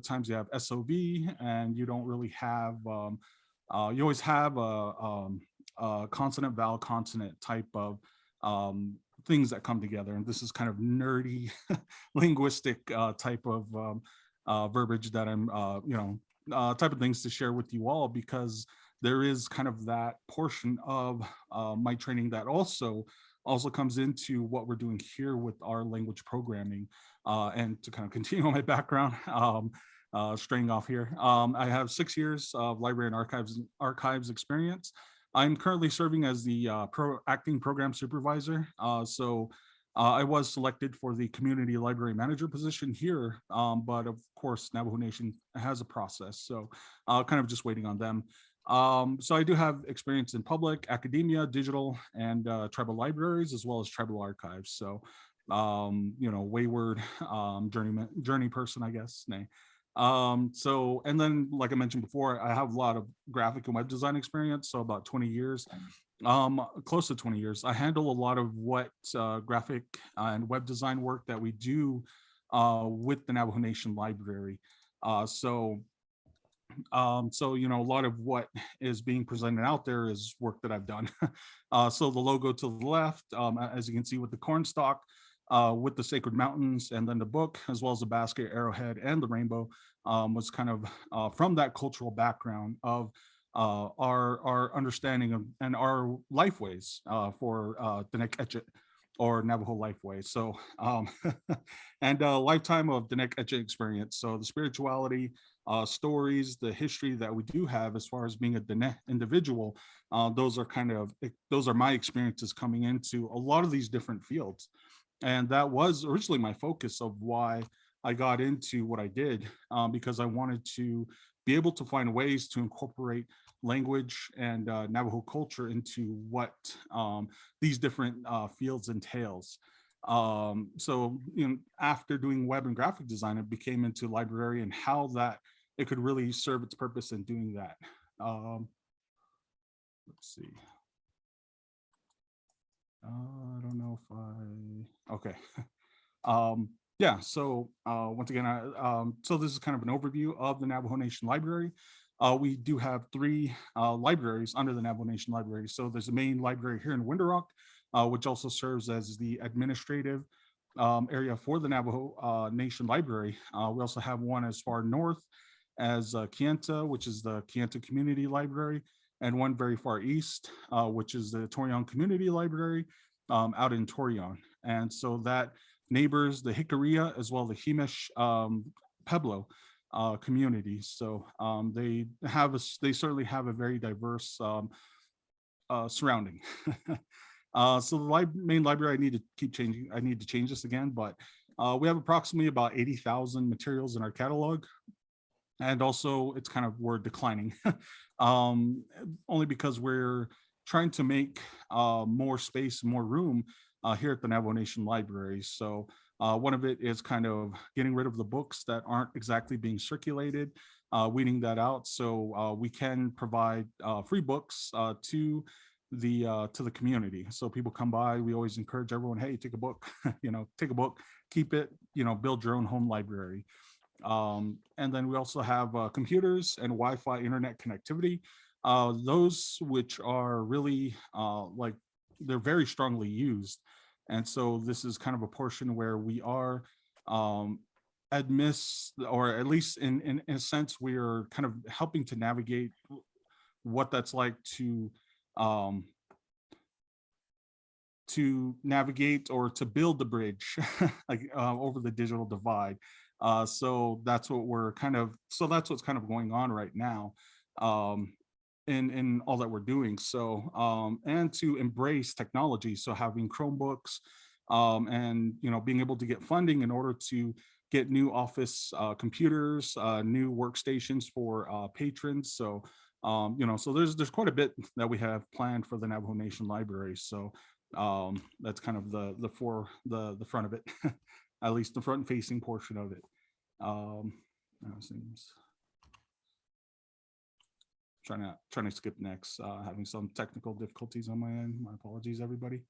times you have SOV and you don't really have, you always have a consonant, vowel, consonant type of um, things that come together. And this is kind of nerdy linguistic type of verbiage that I'm, type of things to share with you all, because there is kind of that portion of my training that also comes into what we're doing here with our language programming. And to kind of continue on my background, straying off here, I have 6 years of library and archives experience. I'm currently serving as the acting program supervisor. I was selected for the community library manager position here, but of course, Navajo Nation has a process, so kind of just waiting on them. So I do have experience in public, academia, digital, and tribal libraries, as well as tribal archives. So, wayward journey person, I guess. Nay. And then, like I mentioned before, I have a lot of graphic and web design experience, so about 20 years, close to 20 years. I handle a lot of what graphic and web design work that we do with the Navajo Nation Library. A lot of what is being presented out there is work that I've done. So the logo to the left, as you can see with the cornstalk, with the sacred mountains, and then the book, as well as the basket, arrowhead, and the rainbow, was kind of from that cultural background of our understanding of and our life ways for Dinek Etchit, or Navajo life way. So, and a lifetime of Dinek Etchit experience. So the spirituality, stories, the history that we do have as far as being a Diné individual, those are my experiences coming into a lot of these different fields. And that was originally my focus of why I got into what I did, because I wanted to be able to find ways to incorporate language and Navajo culture into what these different fields entails. After doing web and graphic design, it became into library and how that it could really serve its purpose in doing that. Let's see. I don't know if okay. Yeah, so once again, so this is kind of an overview of the Navajo Nation Library. We do have three libraries under the Navajo Nation Library. So there's a main library here in Winter Rock, which also serves as the administrative area for the Navajo Nation Library. We also have one as far north as Kienta, which is the Kienta Community Library, and one very far east, which is the Torion Community Library out in Torion. And so that neighbors the Hickoria as well the Hemish Pueblo communities. So they certainly have a very diverse surrounding. So the main library, I need to change this again, but we have approximately about 80,000 materials in our catalog. And also we're declining, only because we're trying to make more space, more room here at the Navajo Nation Library. So one of it is kind of getting rid of the books that aren't exactly being circulated, weeding that out, so we can provide free books to the community. So people come by, we always encourage everyone, hey, take a book, take a book, keep it, build your own home library. And then we also have computers and Wi-Fi internet connectivity. Those which are really they're very strongly used. And so this is kind of a portion where we are or at least in a sense, we are kind of helping to navigate what that's like to navigate or to build the bridge over the digital divide. So that's what's kind of going on right now in all that we're doing. So and to embrace technology, so having Chromebooks and being able to get funding in order to get new office computers, new workstations for patrons. So so there's quite a bit that we have planned for the Navajo Nation Library. So that's kind of the front of it, at least the front facing portion of it. Seems trying to skip next, having some technical difficulties on my end. My apologies, everybody.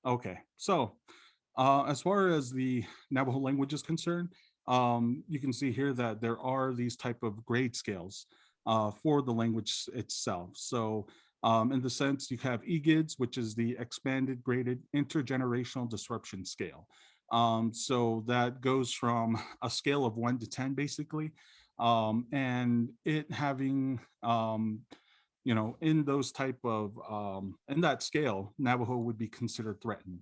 Okay, so as far as the Navajo language is concerned, you can see here that there are these type of grade scales for the language itself. So in the sense you have EGIDS, which is the expanded graded intergenerational disruption scale. So that goes from a scale of 1 to 10, basically. And it having in those type of in that scale, Navajo would be considered threatened.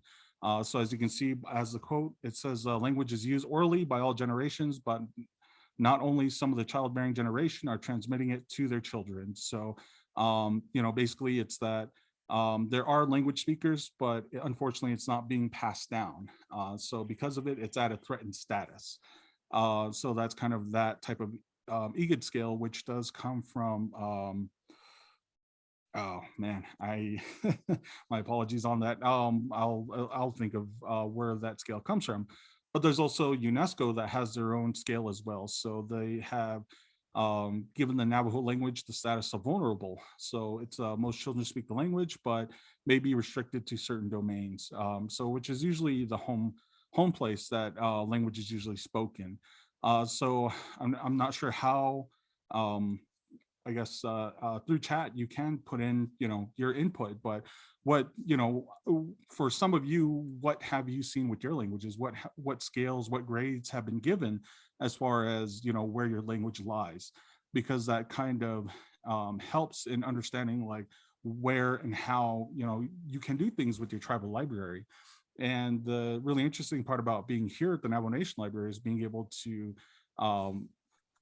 So as you can see, as the quote, it says language is used orally by all generations, but not only some of the childbearing generation are transmitting it to their children. So basically it's that there are language speakers, but unfortunately it's not being passed down. So because of it, it's at a threatened status. So that's kind of that type of EGID scale, which does come from oh man, I my apologies on that. I'll think of where that scale comes from. But there's also UNESCO that has their own scale as well. So they have given the Navajo language the status of vulnerable. So it's most children speak the language, but may be restricted to certain domains. So which is usually the home place that language is usually spoken. So I'm not sure how um, I guess through chat you can put in your input, but what for some of you, what have you seen with your languages? What scales, what grades have been given as far as where your language lies? Because that kind of helps in understanding like where and how you can do things with your tribal library. And the really interesting part about being here at the Navajo Nation Library is being able to um,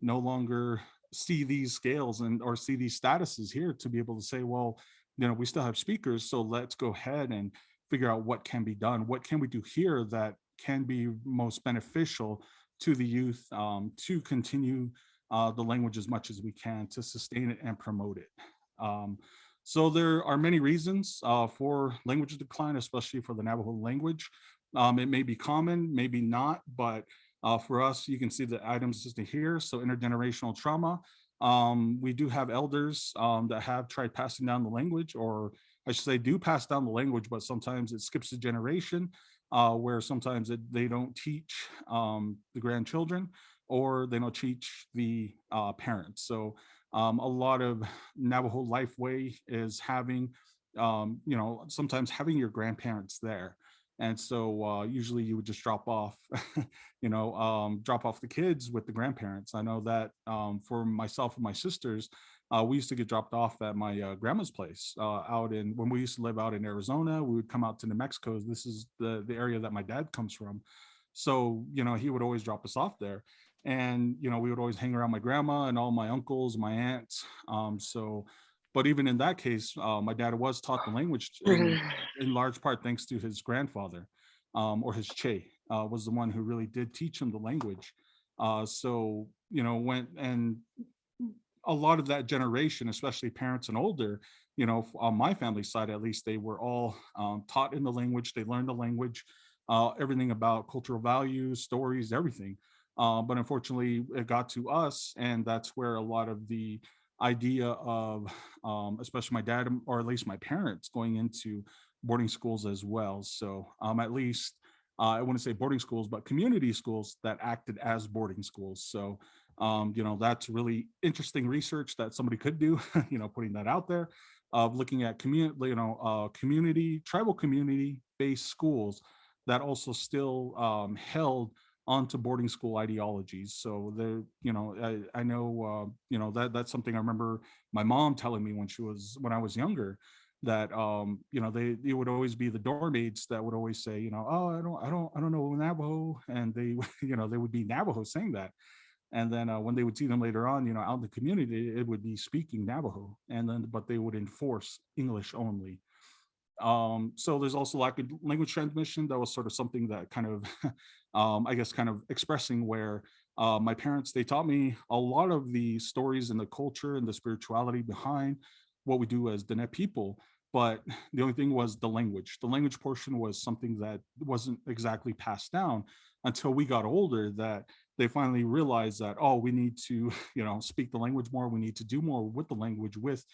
no longer see these scales and or see these statuses here to be able to say, well, we still have speakers, so let's go ahead and figure out what can be done. What can we do here that can be most beneficial to the youth to continue the language as much as we can to sustain it and promote it. Um, so there are many reasons for language decline, especially for the Navajo language. It may be common, maybe not, but for us, you can see the items listed here. So intergenerational trauma. We do have elders that have tried passing down the language, or I should say do pass down the language, but sometimes it skips a generation where sometimes they don't teach the grandchildren or they don't teach the parents. So a lot of Navajo life way is having, sometimes having your grandparents there. And so usually you would just drop off, drop off the kids with the grandparents. I know that for myself and my sisters, we used to get dropped off at my grandma's place out in when we used to live out in Arizona. We would come out to New Mexico. This is the area that my dad comes from. So, he would always drop us off there. And, we would always hang around my grandma and all my uncles, my aunts. But even in that case, my dad was taught the language in large part thanks to his grandfather or his che was the one who really did teach him the language. So, went and a lot of that generation, especially parents and older, on my family side, at least, they were all taught in the language. They learned the language, everything about cultural values, stories, everything. But unfortunately, it got to us, and that's where a lot of the idea of, especially my dad, or at least my parents, going into boarding schools as well. So at least I wouldn't say boarding schools, but community schools that acted as boarding schools. So that's really interesting research that somebody could do, putting that out there of looking at community, tribal community based schools that also still held onto boarding school ideologies. So there, I know, that's something I remember my mom telling me when I was younger, that they would always be the dorm mates that would always say, oh, I don't know Navajo, and they they would be Navajo saying that. And then when they would see them later on, out in the community, it would be speaking Navajo, and then but they would enforce English only. So there's also lack of language transmission. That was sort of something that kind of, I guess, kind of expressing where my parents, they taught me a lot of the stories and the culture and the spirituality behind what we do as Diné people. But the only thing was the language. The language portion was something that wasn't exactly passed down until we got older, that they finally realized that, oh, we need to, speak the language more. We need to do more with the language with,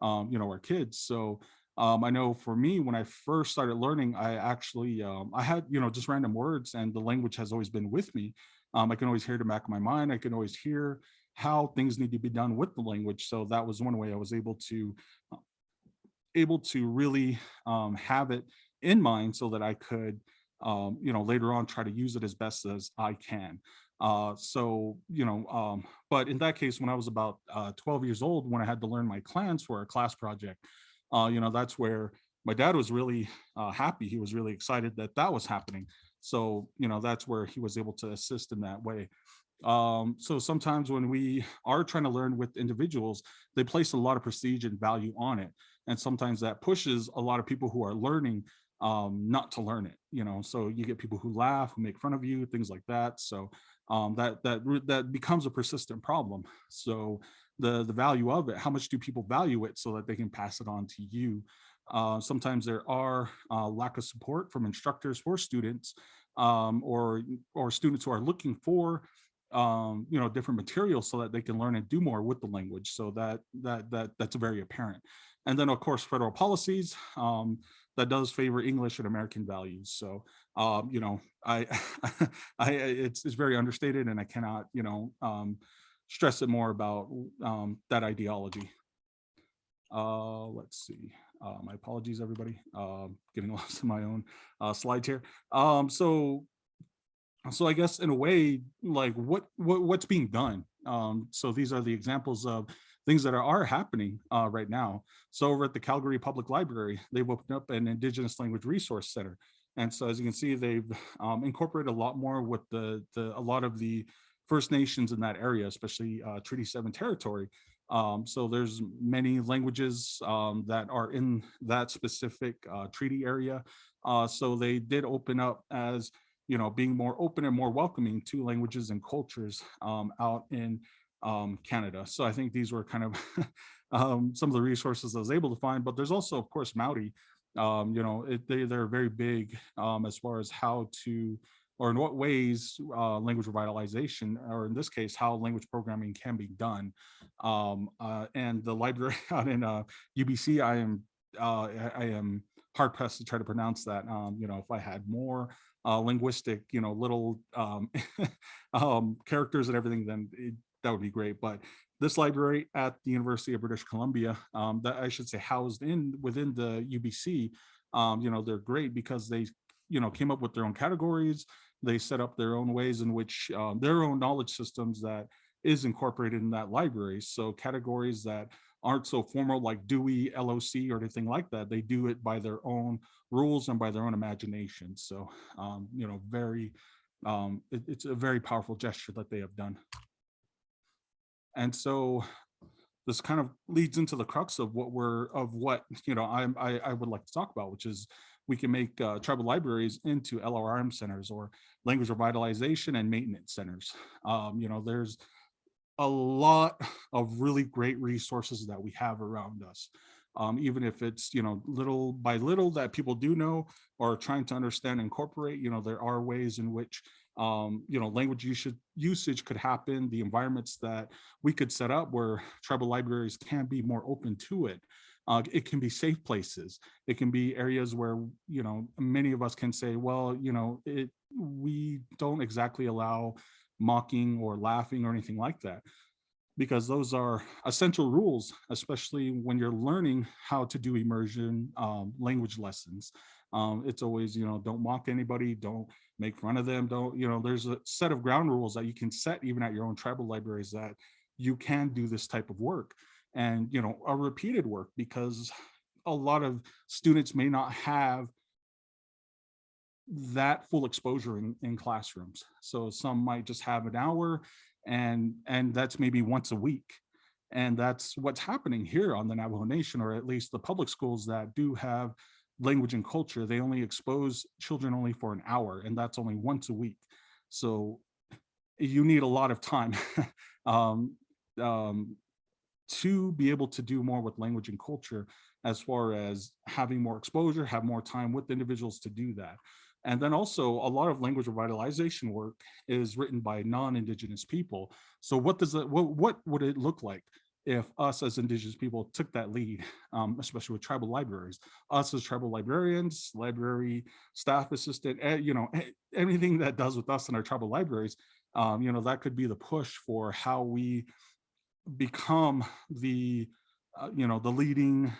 our kids. So I know for me, when I first started learning, I actually I had just random words, and the language has always been with me. I can always hear it in the back of my mind. I can always hear how things need to be done with the language. So that was one way I was able to really have it in mind so that I could, later on try to use it as best as I can. But in that case, when I was about 12 years old, when I had to learn my clans for a class project, that's where my dad was really happy. He was really excited that that was happening. So, that's where he was able to assist in that way. So sometimes when we are trying to learn with individuals, they place a lot of prestige and value on it, and sometimes that pushes a lot of people who are learning not to learn it. So you get people who laugh, who make fun of you, things like that. So that becomes a persistent problem. So the value of it, how much do people value it so that they can pass it on to you? Sometimes there are lack of support from instructors for students, or students who are looking for different materials so that they can learn and do more with the language. So that's very apparent. And then of course federal policies that does favor English and American values. So I it's very understated, and I cannot stress it more about that ideology. Let's see. My apologies, everybody. Getting lost in my own slides here. So I guess in a way, like what's being done. So these are the examples of things that are happening right now. So over at the Calgary Public Library, they've opened up an Indigenous Language Resource Center, and so as you can see, they've incorporated a lot more with a lot of the First Nations in that area, especially Treaty 7 territory. So there's many languages that are in that specific treaty area. So they did open up as being more open and more welcoming to languages and cultures out in Canada. So I think these were kind of some of the resources I was able to find. But there's also, of course, Maori. They're very big as far as how to, or in what ways language revitalization, or in this case, how language programming can be done. And the library out in UBC, I am hard pressed to try to pronounce that. If I had more linguistic, little characters and everything, then that would be great. But this library at the University of British Columbia, that I should say housed within the UBC, they're great because they, came up with their own categories. They set up their own ways in which their own knowledge systems that is incorporated in that library. So categories that aren't so formal like Dewey, LOC, or anything like that. They do it by their own rules and by their own imagination. So, it's a very powerful gesture that they have done. And so this kind of leads into the crux of what I would like to talk about, which is we can make tribal libraries into LRM centers, or language revitalization and maintenance centers. There's a lot of really great resources that we have around us. Even if it's, little by little that people do know or trying to understand and incorporate, there are ways in which, language usage could happen, the environments that we could set up where tribal libraries can be more open to it. It can be safe places. It can be areas where, many of us can say, well, we don't exactly allow mocking or laughing or anything like that, because those are essential rules, especially when you're learning how to do immersion language lessons. It's always, don't mock anybody, don't make fun of them, don't, there's a set of ground rules that you can set even at your own tribal libraries, that you can do this type of work, and, a repeated work, because a lot of students may not have that full exposure in classrooms. So some might just have an hour, and that's maybe once a week. And that's what's happening here on the Navajo Nation, or at least the public schools that do have language and culture. They only expose children only for an hour, and that's only once a week. So you need a lot of time um, to be able to do more with language and culture, as far as having more exposure, have more time with individuals to do that. And then also a lot of language revitalization work is written by non-Indigenous people. So what would it look like? if us as indigenous people took that lead, especially with tribal libraries, us as tribal librarians, library staff assistant, anything that does with us in our tribal libraries, that could be the push for how we become the leading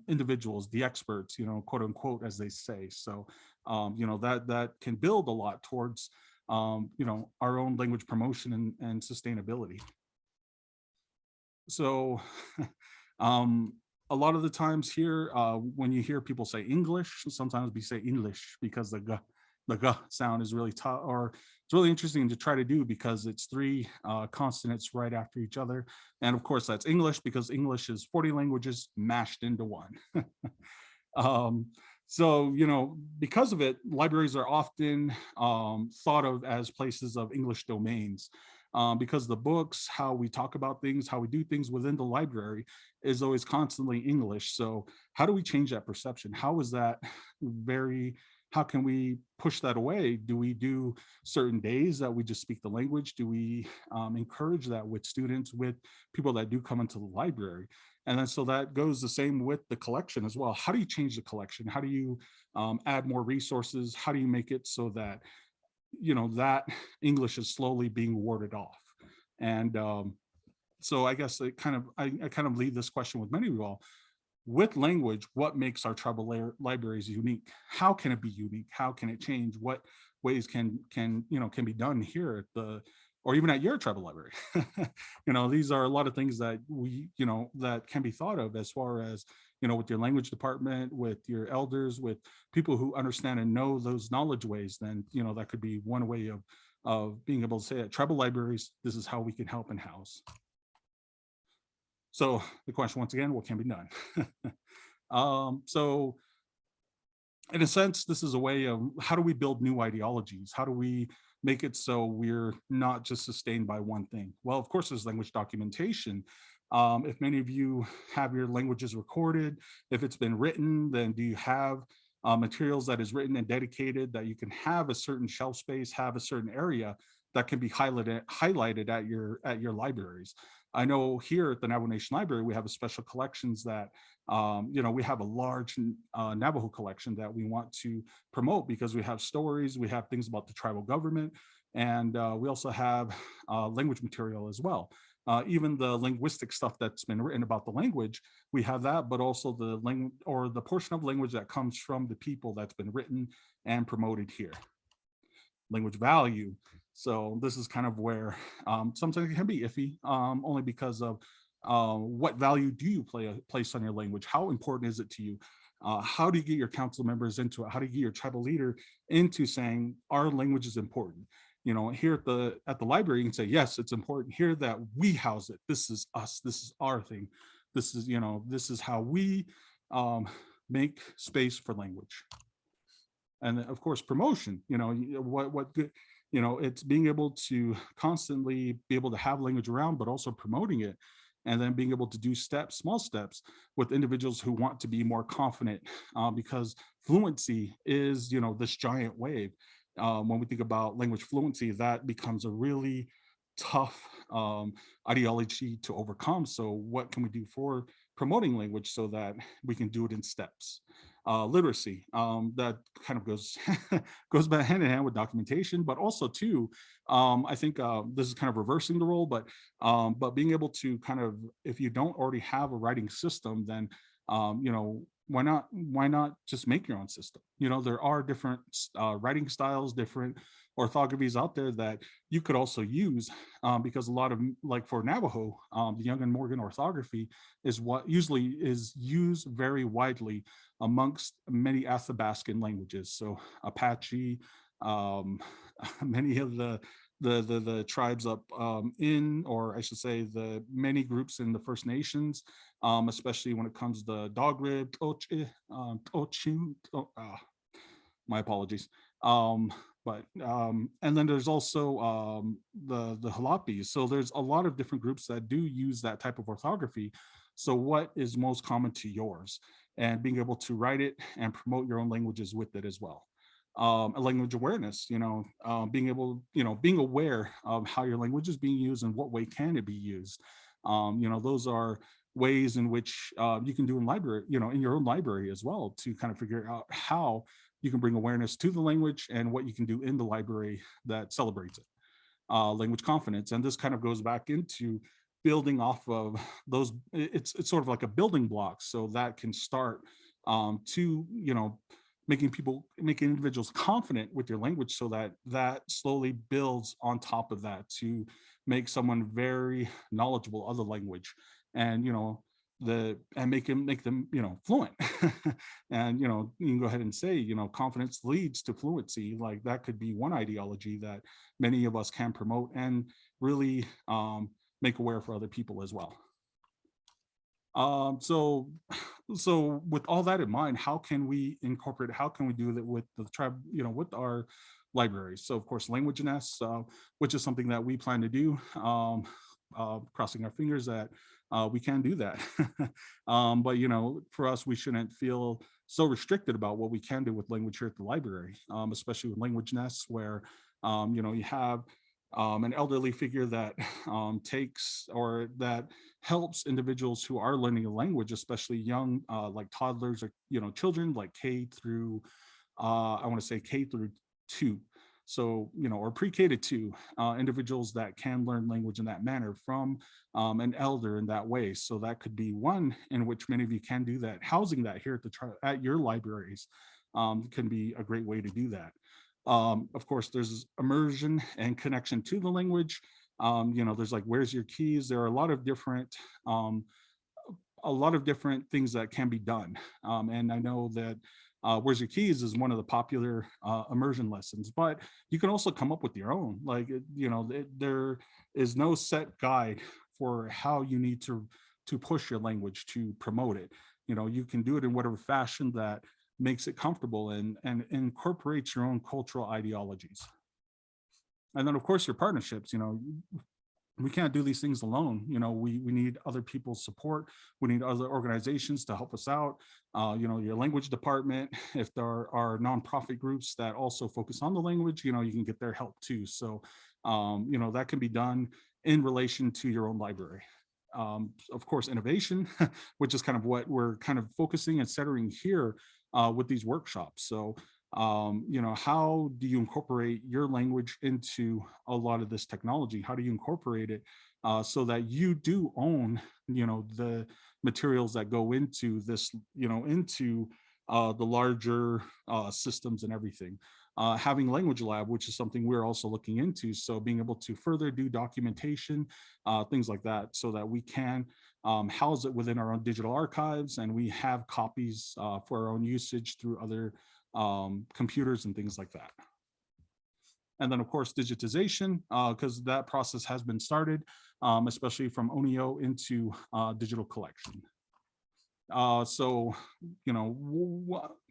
individuals, the experts, quote unquote, as they say. So that can build a lot towards our own language promotion and sustainability. So um a lot of the times here, when you hear people say English, sometimes we say English because the g sound is really tough, or it's really interesting to try to do because it's three consonants right after each other. And of course that's English, because English is 40 languages mashed into one. um, so because of it, libraries are often thought of as places of English domains, because the books, how we talk about things, how we do things within the library is always constantly English. So how do we change that perception? How is that very how can we push that away? Do we do certain days that we just speak the language? Do we encourage that with students, with people that do come into the library? And then so that goes the same with the collection as well. How do you change the collection? How do you add more resources? How do you make it so that that English is slowly being warded off? And so I guess I kind of leave this question with many of you all. With language, what makes our tribal libraries unique? How can it be unique? How can it change? What ways can be done here at the, or even at your tribal library? These are a lot of things that that can be thought of, as far as with your language department, with your elders, with people who understand and know those knowledge ways. Then that could be one way of being able to say at tribal libraries, this is how we can help and house. So the question, once again, what can be done? So in a sense, this is a way of, how do we build new ideologies? How do we make it so we're not just sustained by one thing? Well, of course, there's language documentation. If many of you have your languages recorded, if it's been written, then do you have materials that is written and dedicated, that you can have a certain shelf space, have a certain area that can be highlighted at your libraries? I know here at the Navajo Nation Library, we have a special collections that we have a large Navajo collection that we want to promote, because we have stories, we have things about the tribal government, and we also have language material as well. Even the linguistic stuff that's been written about the language, we have that, but also the language, or the portion of language that comes from the people, that's been written and promoted here. Language value. So this is kind of where sometimes it can be iffy, only because of what value do you place on your language? How important is it to you? How do you get your council members into it? How do you get your tribal leader into saying our language is important? Here at the library, you can say, yes, it's important. Here that we house it. This is us. This is our thing. This is how we make space for language. And of course, promotion. What good. It's being able to constantly be able to have language around, but also promoting it, and then being able to do small steps with individuals who want to be more confident, because fluency is this giant wave. When we think about language fluency, that becomes a really tough ideology to overcome. So what can we do for promoting language so that we can do it in steps? Literacy, that kind of goes goes back hand in hand with documentation, but also too, I think this is kind of reversing the role, but being able to kind of, if you don't already have a writing system, then why not just make your own system? There are different writing styles, different orthographies out there that you could also use, because a lot of, like for Navajo, the Young and Morgan orthography is what usually is used very widely amongst many Athabascan languages. So Apache, um, many of the tribes up in, or I should say, the many groups in the First Nations, especially when it comes to dog rib, my apologies. And then there's also the Halapis. So there's a lot of different groups that do use that type of orthography. So what is most common to yours? And being able to write it and promote your own languages with it as well. A language awareness, being able, being aware of how your language is being used and what way can it be used. Those are ways in which you can do in library, in your own library as well, to kind of figure out how you can bring awareness to the language and what you can do in the library that celebrates it. Language confidence. And this kind of goes back into building off of those. It's sort of like a building block, so that can start to, making individuals confident with your language, so that that slowly builds on top of that to make someone very knowledgeable of the language, and make them fluent. And you can go ahead and say, confidence leads to fluency. Like, that could be one ideology that many of us can promote and really make aware for other people as well. So with all that in mind, how can we incorporate, how can we do that with the tribe, with our libraries? So of course, language nests, which is something that we plan to do, crossing our fingers that we can do that. But for us, we shouldn't feel so restricted about what we can do with language here at the library, especially with language nests, where you have an elderly figure that takes, or that helps individuals who are learning a language, especially young, like toddlers, or children, like K through I want to say K through 2. So, or pre-K to 2, individuals that can learn language in that manner from an elder in that way. So that could be one in which many of you can do that. Housing that here at your libraries can be a great way to do that. Of course, there's immersion and connection to the language. There's like, where's your keys? There are a lot of different things that can be done. And I know that Where's Your Keys is one of the popular immersion lessons, but you can also come up with your own. Like, there is no set guide for how you need to push your language to promote it. You can do it in whatever fashion that makes it comfortable and incorporates your own cultural ideologies. And then of course your partnerships, we can't do these things alone. We need other people's support. We need other organizations to help us out. Your language department, if there are nonprofit groups that also focus on the language, you can get their help too. So that can be done in relation to your own library. Of course, innovation, which is kind of what we're kind of focusing and centering here with these workshops. So how do you incorporate your language into a lot of this technology? How do you incorporate it so that you do own, the materials that go into this, into the larger systems and everything? Having language lab, which is something we're also looking into. So being able to further do documentation, things like that, so that we can house it within our own digital archives, and we have copies for our own usage through other computers and things like that. And then of course digitization, because that process has been started, especially from ONIO into digital collection. So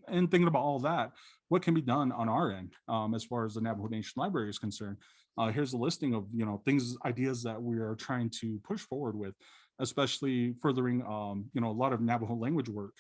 and thinking about all that, what can be done on our end as far as the Navajo Nation Library is concerned? Here's a listing of things, ideas that we are trying to push forward with, especially furthering a lot of Navajo language work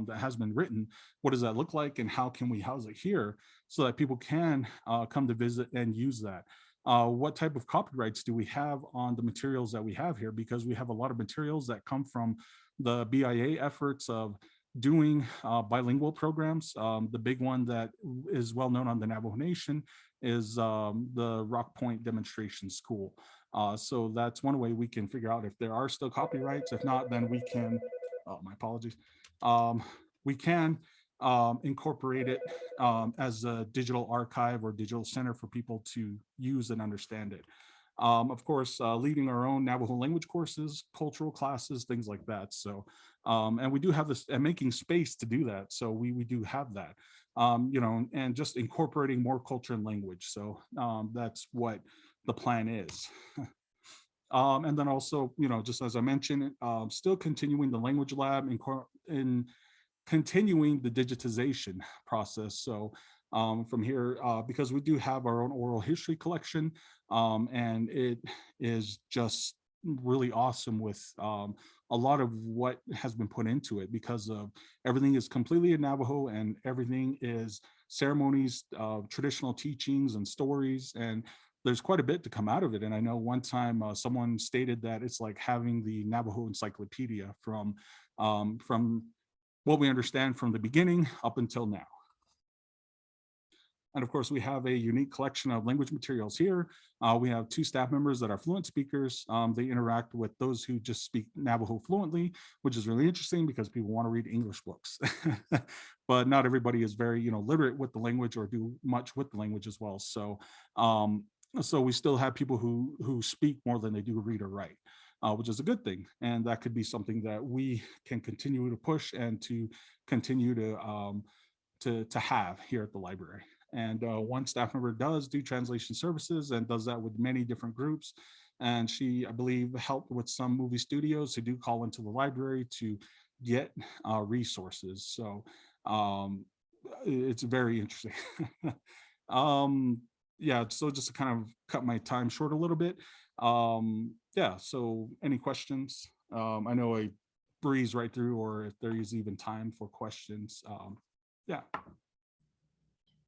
that has been written. What does that look like, and how can we house it here so that people can come to visit and use that? What type of copyrights do we have on the materials that we have here? Because we have a lot of materials that come from the BIA efforts of doing bilingual programs. The big one that is well known on the Navajo Nation is the Rock Point Demonstration School. So that's one way we can figure out if there are still copyrights. If not, then we can, oh, my apologies. We can incorporate it as a digital archive or digital center for people to use and understand it. Of course, leading our own Navajo language courses, cultural classes, things like that. So, and we do have this, and making space to do that. So we do have that, and just incorporating more culture and language. So that's what the plan is. And then also, just as I mentioned, still continuing the language lab in continuing the digitization process. So from here, because we do have our own oral history collection, and it is just really awesome with a lot of what has been put into it, because of everything is completely in Navajo, and everything is ceremonies, traditional teachings and stories, and there's quite a bit to come out of it. And I know one time someone stated that it's like having the Navajo encyclopedia from what we understand from the beginning up until now. And of course, we have a unique collection of language materials here. We have 2 staff members that are fluent speakers. They interact with those who just speak Navajo fluently, which is really interesting because people want to read English books. But not everybody is very, literate with the language or do much with the language as well. So we still have people who speak more than they do read or write, which is a good thing. And that could be something that we can continue to push and to continue to have here at the library. And one staff member does do translation services and does that with many different groups. And she, I believe, helped with some movie studios who do call into the library to get resources. So it's very interesting. Yeah, so just to kind of cut my time short a little bit. Yeah, so any questions? I know I breeze right through, or if there is even time for questions. Yeah.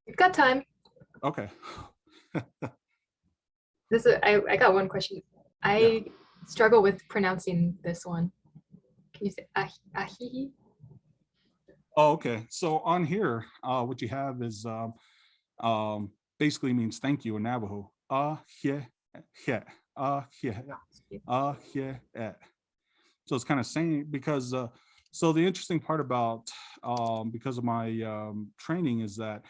We've got time. Okay. I got one question. I struggle with pronouncing this one. Can you say ahihi? Oh, okay. So on here, what you have is basically means thank you in Navajo. So it's kind of saying, because so the interesting part about because of my training is that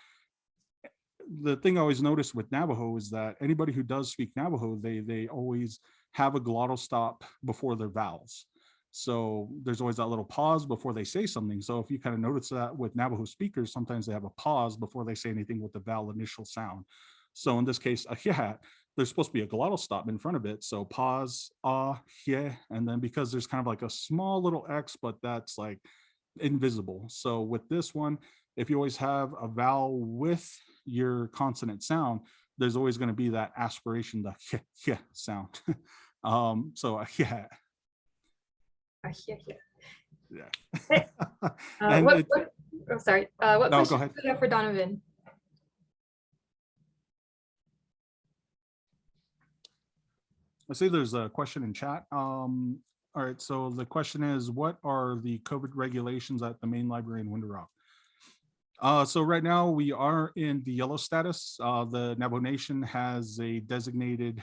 the thing I always notice with Navajo is that anybody who does speak Navajo, they always have a glottal stop before their vowels. So there's always that little pause before they say something. So if you kind of notice that with Navajo speakers, sometimes they have a pause before they say anything with the vowel initial sound. So in this case, yeah, there's supposed to be a glottal stop in front of it. So pause, yeah, and then because there's kind of like a small little X, but that's like invisible. So with this one, if you always have a vowel with your consonant sound, there's always going to be that aspiration, the yeah sound. So yeah. Yeah. Oh, sorry. What no, question do you have for Donovan? I see there's a question in chat. All right, so the question is, what are the COVID regulations at the main library in Window Rock? So right now we are in the yellow status. The Navajo Nation has a designated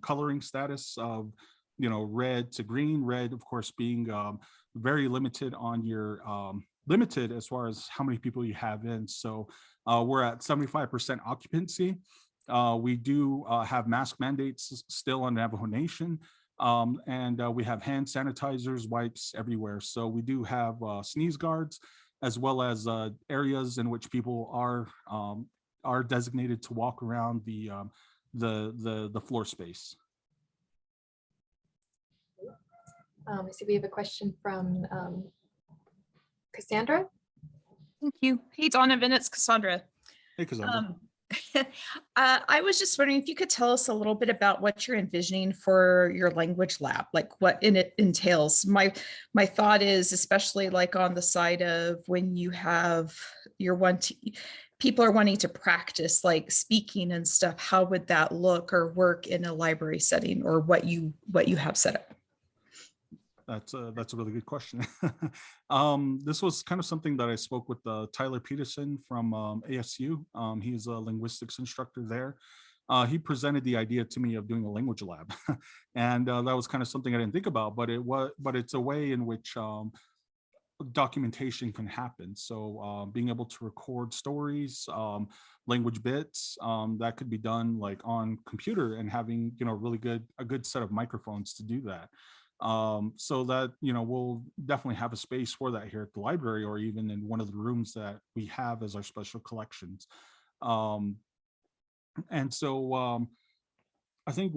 coloring status of, red to green. Red, of course, being very limited on your limited as far as how many people you have in. So we're at 75% occupancy. We do have mask mandates still on Navajo Nation. And we have hand sanitizers, wipes everywhere. So we do have sneeze guards, as well as areas in which people are designated to walk around the floor space. I see we have a question from Cassandra. Thank you. Hey, Donovan, it's Cassandra. Hey, Cassandra. I was just wondering if you could tell us a little bit about what you're envisioning for your language lab, like what it entails. My thought is, especially like on the side of when you have people are wanting to practice like speaking and stuff, how would that look or work in a library setting, or what you have set up? That's a really good question. This was kind of something that I spoke with Tyler Peterson from ASU. He's a linguistics instructor there. He presented the idea to me of doing a language lab, and that was kind of something I didn't think about. But it's a way in which documentation can happen. So being able to record stories, language bits, that could be done like on computer, and having a good set of microphones to do that. So that, we'll definitely have a space for that here at the library, or even in one of the rooms that we have as our special collections. And so I think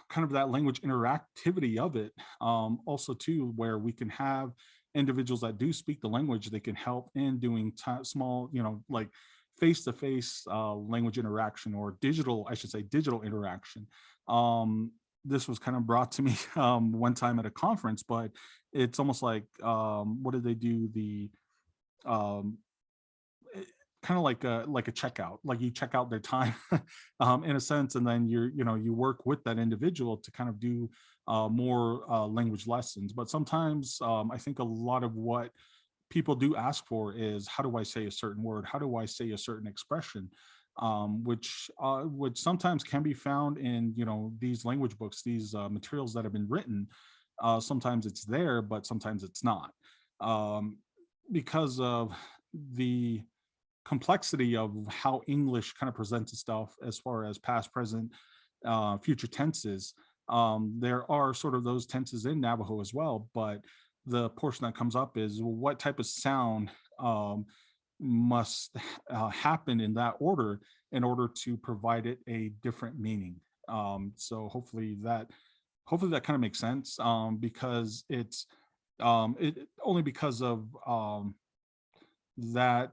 kind of that language interactivity of it, also too, where we can have individuals that do speak the language, they can help in doing small, like face-to-face language interaction, or digital interaction. This was kind of brought to me one time at a conference, but it's almost like, what did they do? kind of like a checkout, like you check out their time in a sense, and then you work with that individual to kind of do more language lessons. But sometimes I think a lot of what people do ask for is, how do I say a certain word? How do I say a certain expression? Which sometimes can be found in these language books, these materials that have been written. Sometimes it's there, but sometimes it's not, because of the complexity of how English kind of presents itself as far as past, present, future tenses. There are sort of those tenses in Navajo as well, but the portion that comes up is, well, what type of sound must happen in that order in order to provide it a different meaning. So hopefully that kind of makes sense, because it's only because of that.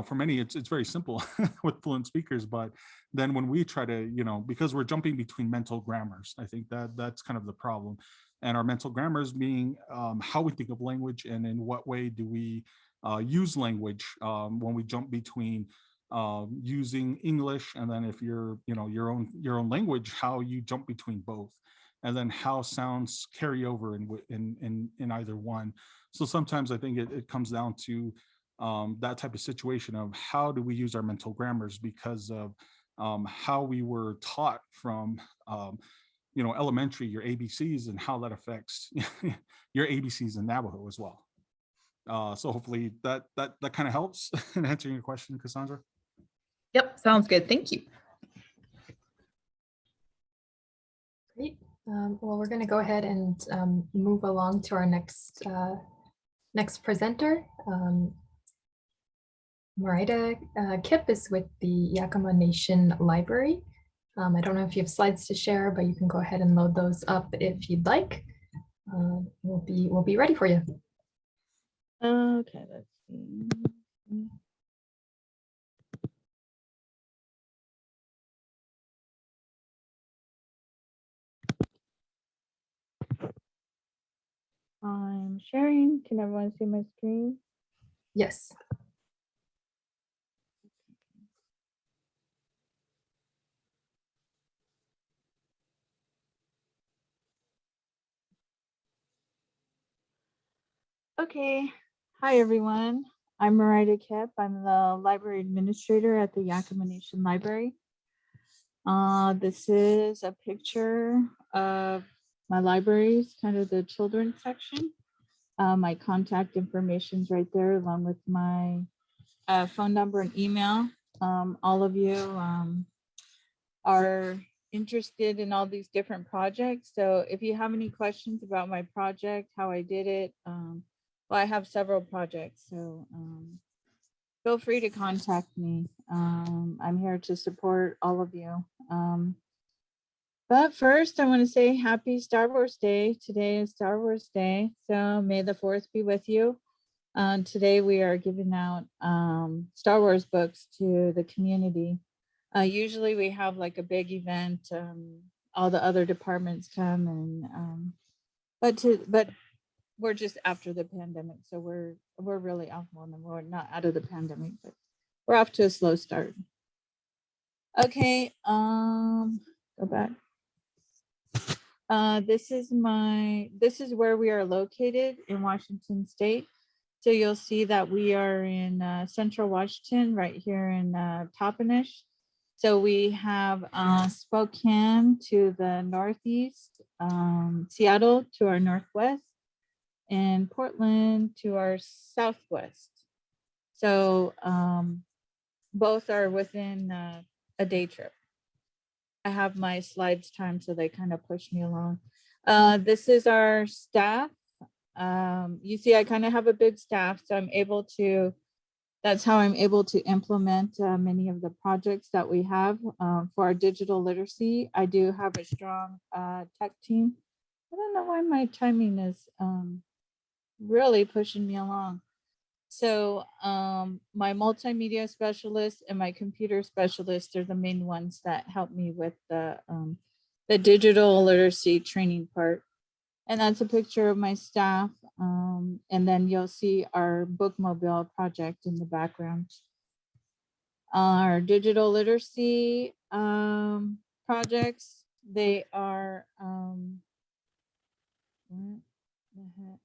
For many it's very simple with fluent speakers, but then when we try to, because we're jumping between mental grammars, I think that's kind of the problem. And our mental grammars being how we think of language, and in what way do we use language when we jump between using English, and then if you're your own language, how you jump between both, and then how sounds carry over in either one. So sometimes I think it comes down to that type of situation of, how do we use our mental grammars, because of how we were taught from elementary, your ABCs, and how that affects your ABCs in Navajo as well. So hopefully that kind of helps in answering your question, Cassandra. Yep, sounds good. Thank you. Great. Well, we're going to go ahead and move along to our next presenter. Merida Kipp is with the Yakama Nation Library. I don't know if you have slides to share, but you can go ahead and load those up if you'd like. We'll be ready for you. Okay, let's see. I'm sharing. Can everyone see my screen? Yes. Okay. Hi, everyone. I'm Merida Kipp. I'm the library administrator at the Yakama Nation Library. This is a picture of my libraries, kind of the children's section. My contact information is right there, along with my phone number and email. All of you are interested in all these different projects. So if you have any questions about my project, how I did it, well, I have several projects, so feel free to contact me. I'm here to support all of you. But first, I want to say happy Star Wars Day. Today is Star Wars Day, so may the 4th be with you. Today we are giving out Star Wars books to the community. Usually we have like a big event. All the other departments come, and but we're just after the pandemic, so we're really off. Well, no, we're not out of the pandemic, but we're off to a slow start. Okay, go back. This is where we are located in Washington State. So you'll see that we are in Central Washington, right here in Toppenish. So we have Spokane to the northeast, Seattle to our northwest, and Portland to our southwest. So both are within a day trip. I have my slides timed, so they kind of push me along. This is our staff. You see, I kind of have a big staff, so that's how I'm able to implement many of the projects that we have for our digital literacy. I do have a strong tech team. I don't know why my timing is really pushing me along. So my multimedia specialist and my computer specialist are the main ones that help me with the digital literacy training part. And that's a picture of my staff. And then you'll see our bookmobile project in the background. Our digital literacy projects, they are what the heck?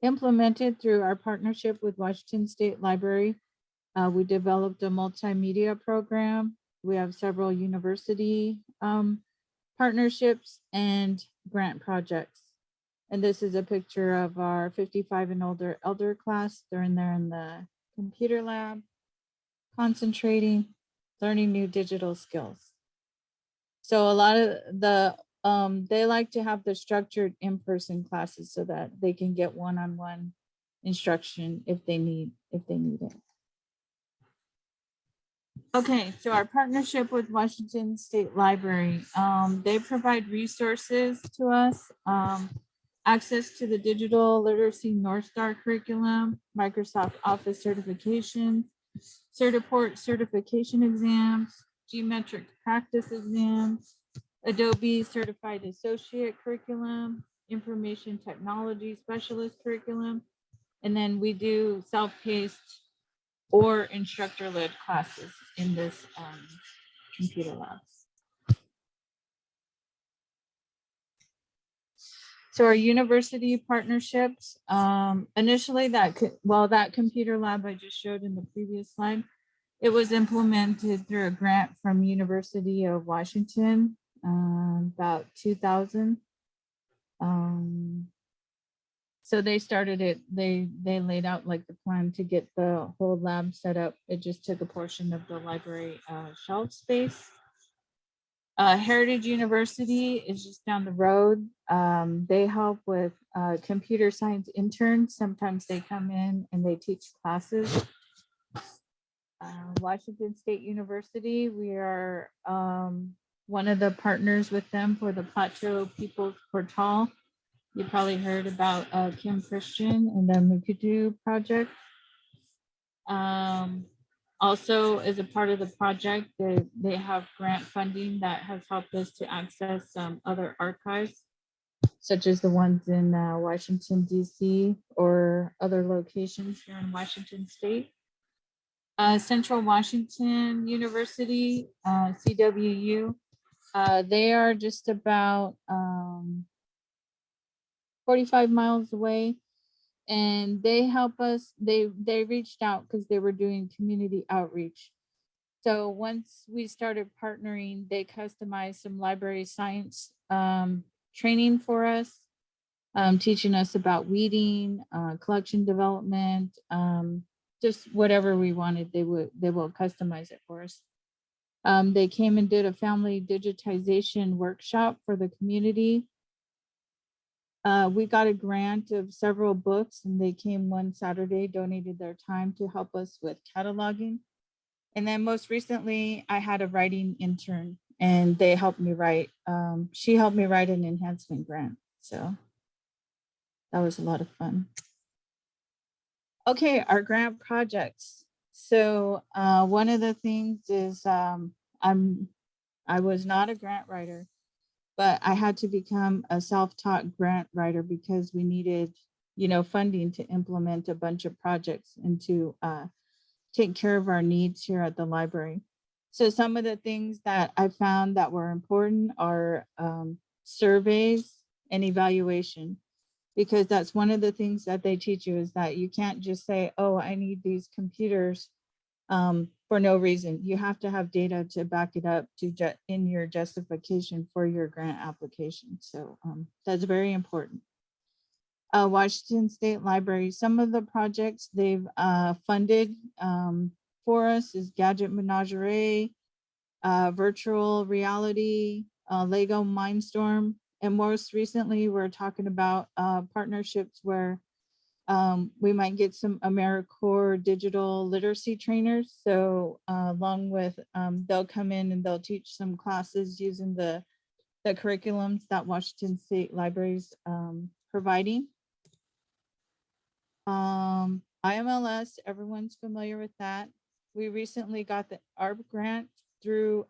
Implemented through our partnership with Washington State Library. We developed a multimedia program. We have several university partnerships and grant projects. And this is a picture of our 55 and older elder class. They're in there in the computer lab, concentrating, learning new digital skills. So a lot of the, they like to have the structured in-person classes so that they can get one-on-one instruction if they need it. Okay, so our partnership with Washington State Library, they provide resources to us, access to the digital literacy North Star curriculum, Microsoft Office certifications, Certiport certification exams, geometric practice exams, Adobe certified associate curriculum, information technology specialist curriculum, and then we do self-paced or instructor-led classes in this computer labs. So our university partnerships, initially that computer lab I just showed in the previous slide, it was implemented through a grant from University of Washington, about 2000. So they started it, they laid out like the plan to get the whole lab set up. It just took a portion of the library shelf space. Heritage University is just down the road. They help with computer science interns. Sometimes they come in and they teach classes. Washington State University, we are one of the partners with them for the Plateau People's Portal. You probably heard about Kim Christian and the Mukudu project. Also, as a part of the project, they have grant funding that has helped us to access other archives, such as the ones in Washington, D.C. or other locations here in Washington State. Central Washington University, CWU, they are just about 45 miles away, and they help us. They reached out because they were doing community outreach. So once we started partnering, they customized some library science training for us, teaching us about weeding, collection development, just whatever we wanted. They will customize it for us. They came and did a family digitization workshop for the community. We got a grant of several books, and they came one Saturday, donated their time to help us with cataloging. And then most recently, I had a writing intern, and they helped me write. She helped me write an enhancement grant. So that was a lot of fun. Okay, our grant projects. So one of the things is I was not a grant writer, but I had to become a self-taught grant writer because we needed, funding to implement a bunch of projects and to take care of our needs here at the library. So some of the things that I found that were important are surveys and evaluation, because that's one of the things that they teach you, is that you can't just say, oh, I need these computers for no reason. You have to have data to back it up in your justification for your grant application. So that's very important. Washington State Library, some of the projects they've funded for us is Gadget Menagerie, virtual reality, Lego Mindstorm, and most recently we're talking about partnerships where we might get some AmeriCorps digital literacy trainers. So along with, they'll come in and they'll teach some classes using the curriculums that Washington State Libraries providing. IMLS, everyone's familiar with that. We recently got the ARP grant through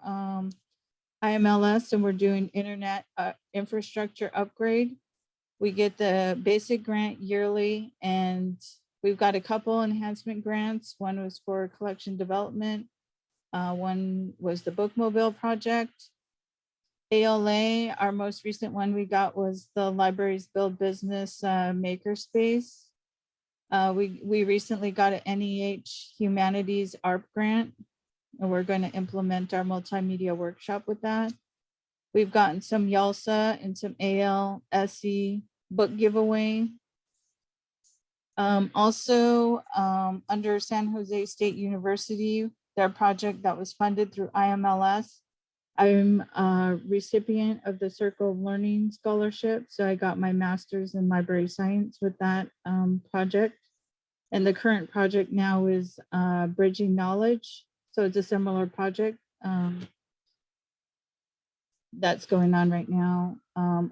IMLS, and we're doing internet infrastructure upgrade. We get the basic grant yearly, and we've got a couple enhancement grants. One was for collection development. One was the bookmobile project. ALA, our most recent one we got was the Libraries Build Business Makerspace. We recently got an NEH Humanities ARP grant, and we're going to implement our multimedia workshop with that. We've gotten some YALSA and some ALSE book giveaway. Also, under San Jose State University, their project that was funded through IMLS, I'm a recipient of the Circle of Learning Scholarship. So I got my master's in library science with that project. And the current project now is Bridging Knowledge. So it's a similar project that's going on right now.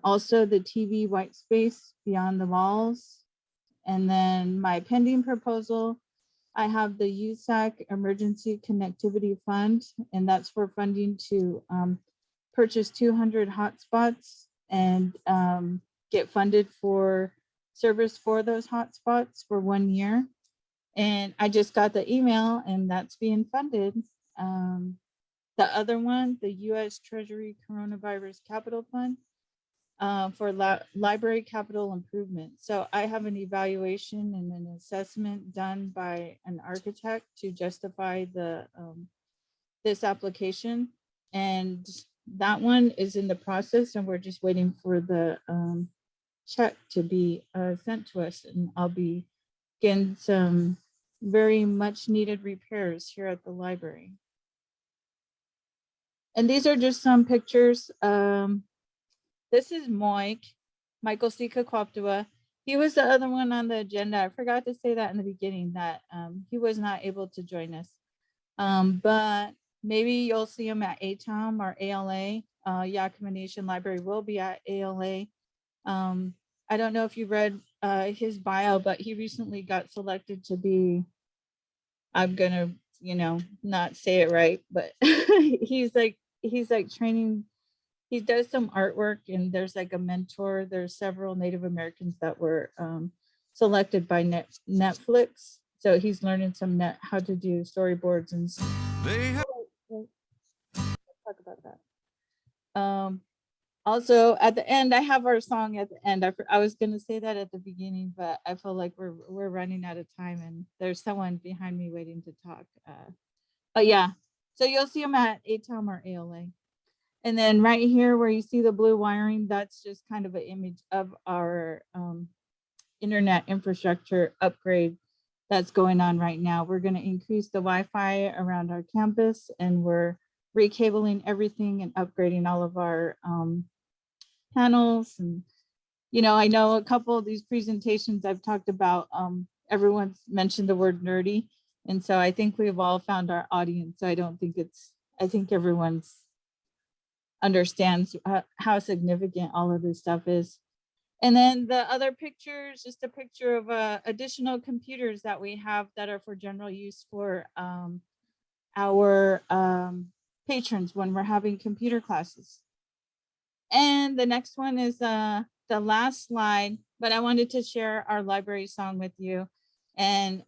Also the TV White Space Beyond the Walls. And then my pending proposal, I have the USAC Emergency Connectivity Fund, and that's for funding to purchase 200 hotspots and get funded for service for those hotspots for 1 year. And I just got the email, and that's being funded. The other one, the US Treasury Coronavirus Capital Fund, for library capital improvement. So I have an evaluation and an assessment done by an architect to justify the this application, and that one is in the process, and we're just waiting for the check to be sent to us, and I'll be getting some very much needed repairs here at the library. And these are just some pictures. This is Michael Sekaquaptewa. He was the other one on the agenda. I forgot to say that in the beginning, that he was not able to join us. But maybe you'll see him at ATOM or ALA. Yakama Nation Library will be at ALA. I don't know if you read his bio, but he recently got selected to be, I'm gonna, not say it right, but he's like training. He does some artwork, and there's like a mentor. There's several Native Americans that were selected by Netflix. So he's learning how to do storyboards and stuff. Talk about that. Also, at the end, I have our song at the end. I was going to say that at the beginning, but I feel like we're running out of time, and there's someone behind me waiting to talk. But yeah, so you'll see them at ATOM or ALA. And then right here where you see the blue wiring, that's just kind of an image of our internet infrastructure upgrade that's going on right now. We're going to increase the Wi-Fi around our campus, and we're recabling everything and upgrading all of our panels. And, I know a couple of these presentations I've talked about, everyone's mentioned the word nerdy. And so I think we've all found our audience. I think everyone's understands how significant all of this stuff is. And then the other picture is just a picture of additional computers that we have that are for general use for our patrons when we're having computer classes. And the next one is the last slide, but I wanted to share our library song with you. And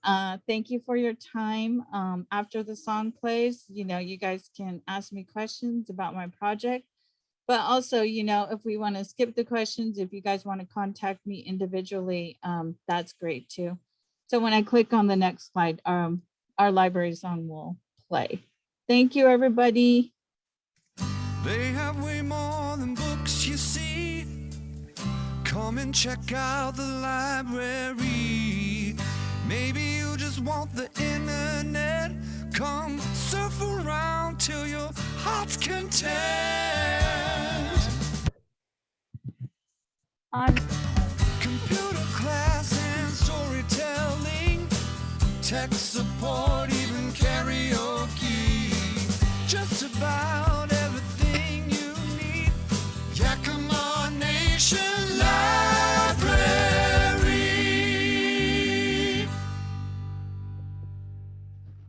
thank you for your time. After the song plays, you guys can ask me questions about my project. But also, if we want to skip the questions, if you guys want to contact me individually, that's great too. So when I click on the next slide, our library song will play. Thank you, everybody. They have way more than books, you see. Come and check out the library. Maybe you just want the internet. Come surf around till your heart's content. Computer class and storytelling, tech support, even karaoke. Just about everything you need. Yakama Nation Library.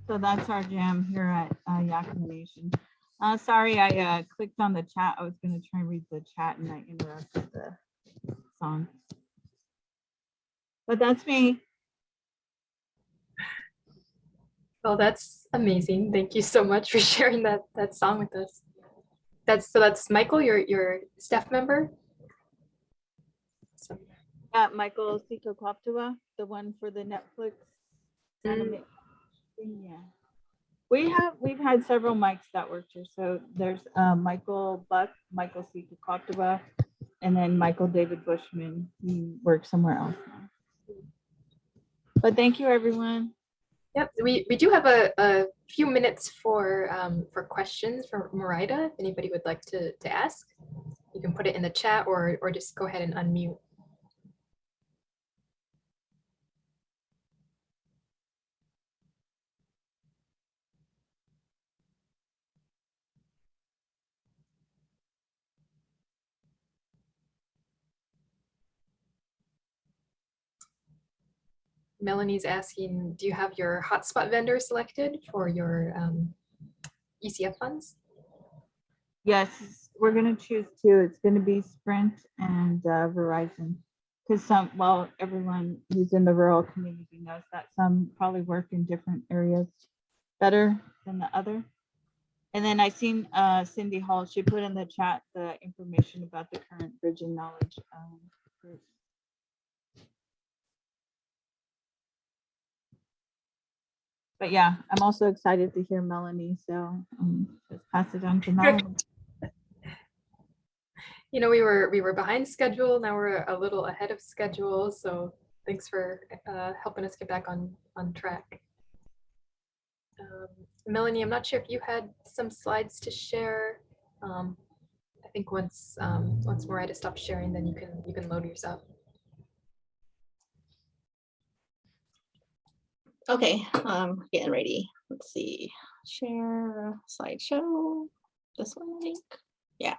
So that's our jam here at Yakama Nation. Sorry, I clicked on the chat. I was going to try and read the chat and I interrupted the song. But that's me. Well, that's amazing. Thank you so much for sharing that song with us. That's Michael, your staff member. So, Michael Sekaquaptewa, the one for the Netflix anime. Yeah. We've had several mics that worked here. So there's Michael Buck, Michael Sekaquaptewa, and then Michael David Bushman. He works somewhere else now. But thank you, everyone. yep, we do have a few minutes for questions for Merida. If anybody would like to ask, you can put it in the chat or just go ahead and unmute. Melanie's asking, do you have your hotspot vendor selected for your ECF funds? Yes, we're going to choose two. It's going to be Sprint and Verizon. Because everyone who's in the rural community knows that some probably work in different areas better than the other. And then I seen Cindy Hall, she put in the chat the information about the current Bridging Knowledge group. But yeah, I'm also excited to hear Melanie, so let's pass it on to Melanie. You know, we were behind schedule. Now we're a little ahead of schedule. So thanks for helping us get back on track. Melanie, I'm not sure if you had some slides to share. I think once Merida stops sharing, then you can load yourself. Okay, getting ready. Let's see. Share slideshow. This one, I think. Yeah.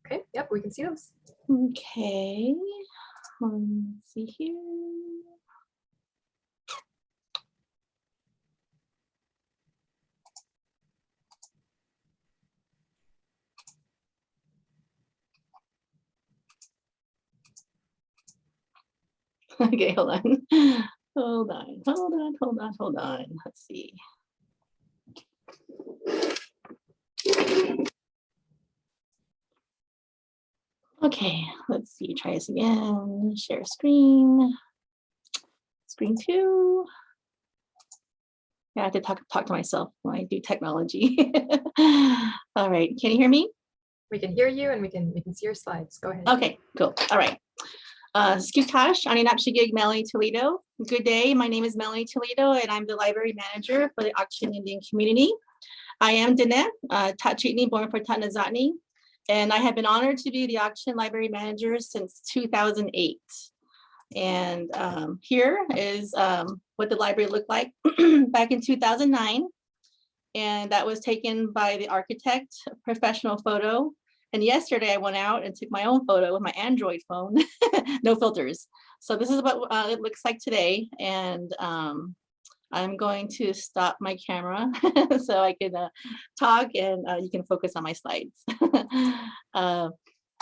Okay. Yep, we can see those. Okay. Let's see here. Okay, hold on. Hold on. Let's see. Okay, let's see, try this again. Share screen. Screen 2. Yeah, I have to talk to myself when I do technology. All right, can you hear me? We can hear you and we can see your slides. Go ahead. Okay, cool. All right. Skutash, Aninapshigig Melanie Toledo. Good day. My name is Melanie Toledo, and I'm the library manager for the Auction Indian community. I am Dine, Tachitni, born for Tanazatni, and I have been honored to be the auction library manager since 2008. And here is what the library looked like back in 2009. And that was taken by the architect, professional photo. And yesterday I went out and took my own photo with my Android phone, no filters. So this is what it looks like today. And I'm going to stop my camera so I can talk and you can focus on my slides.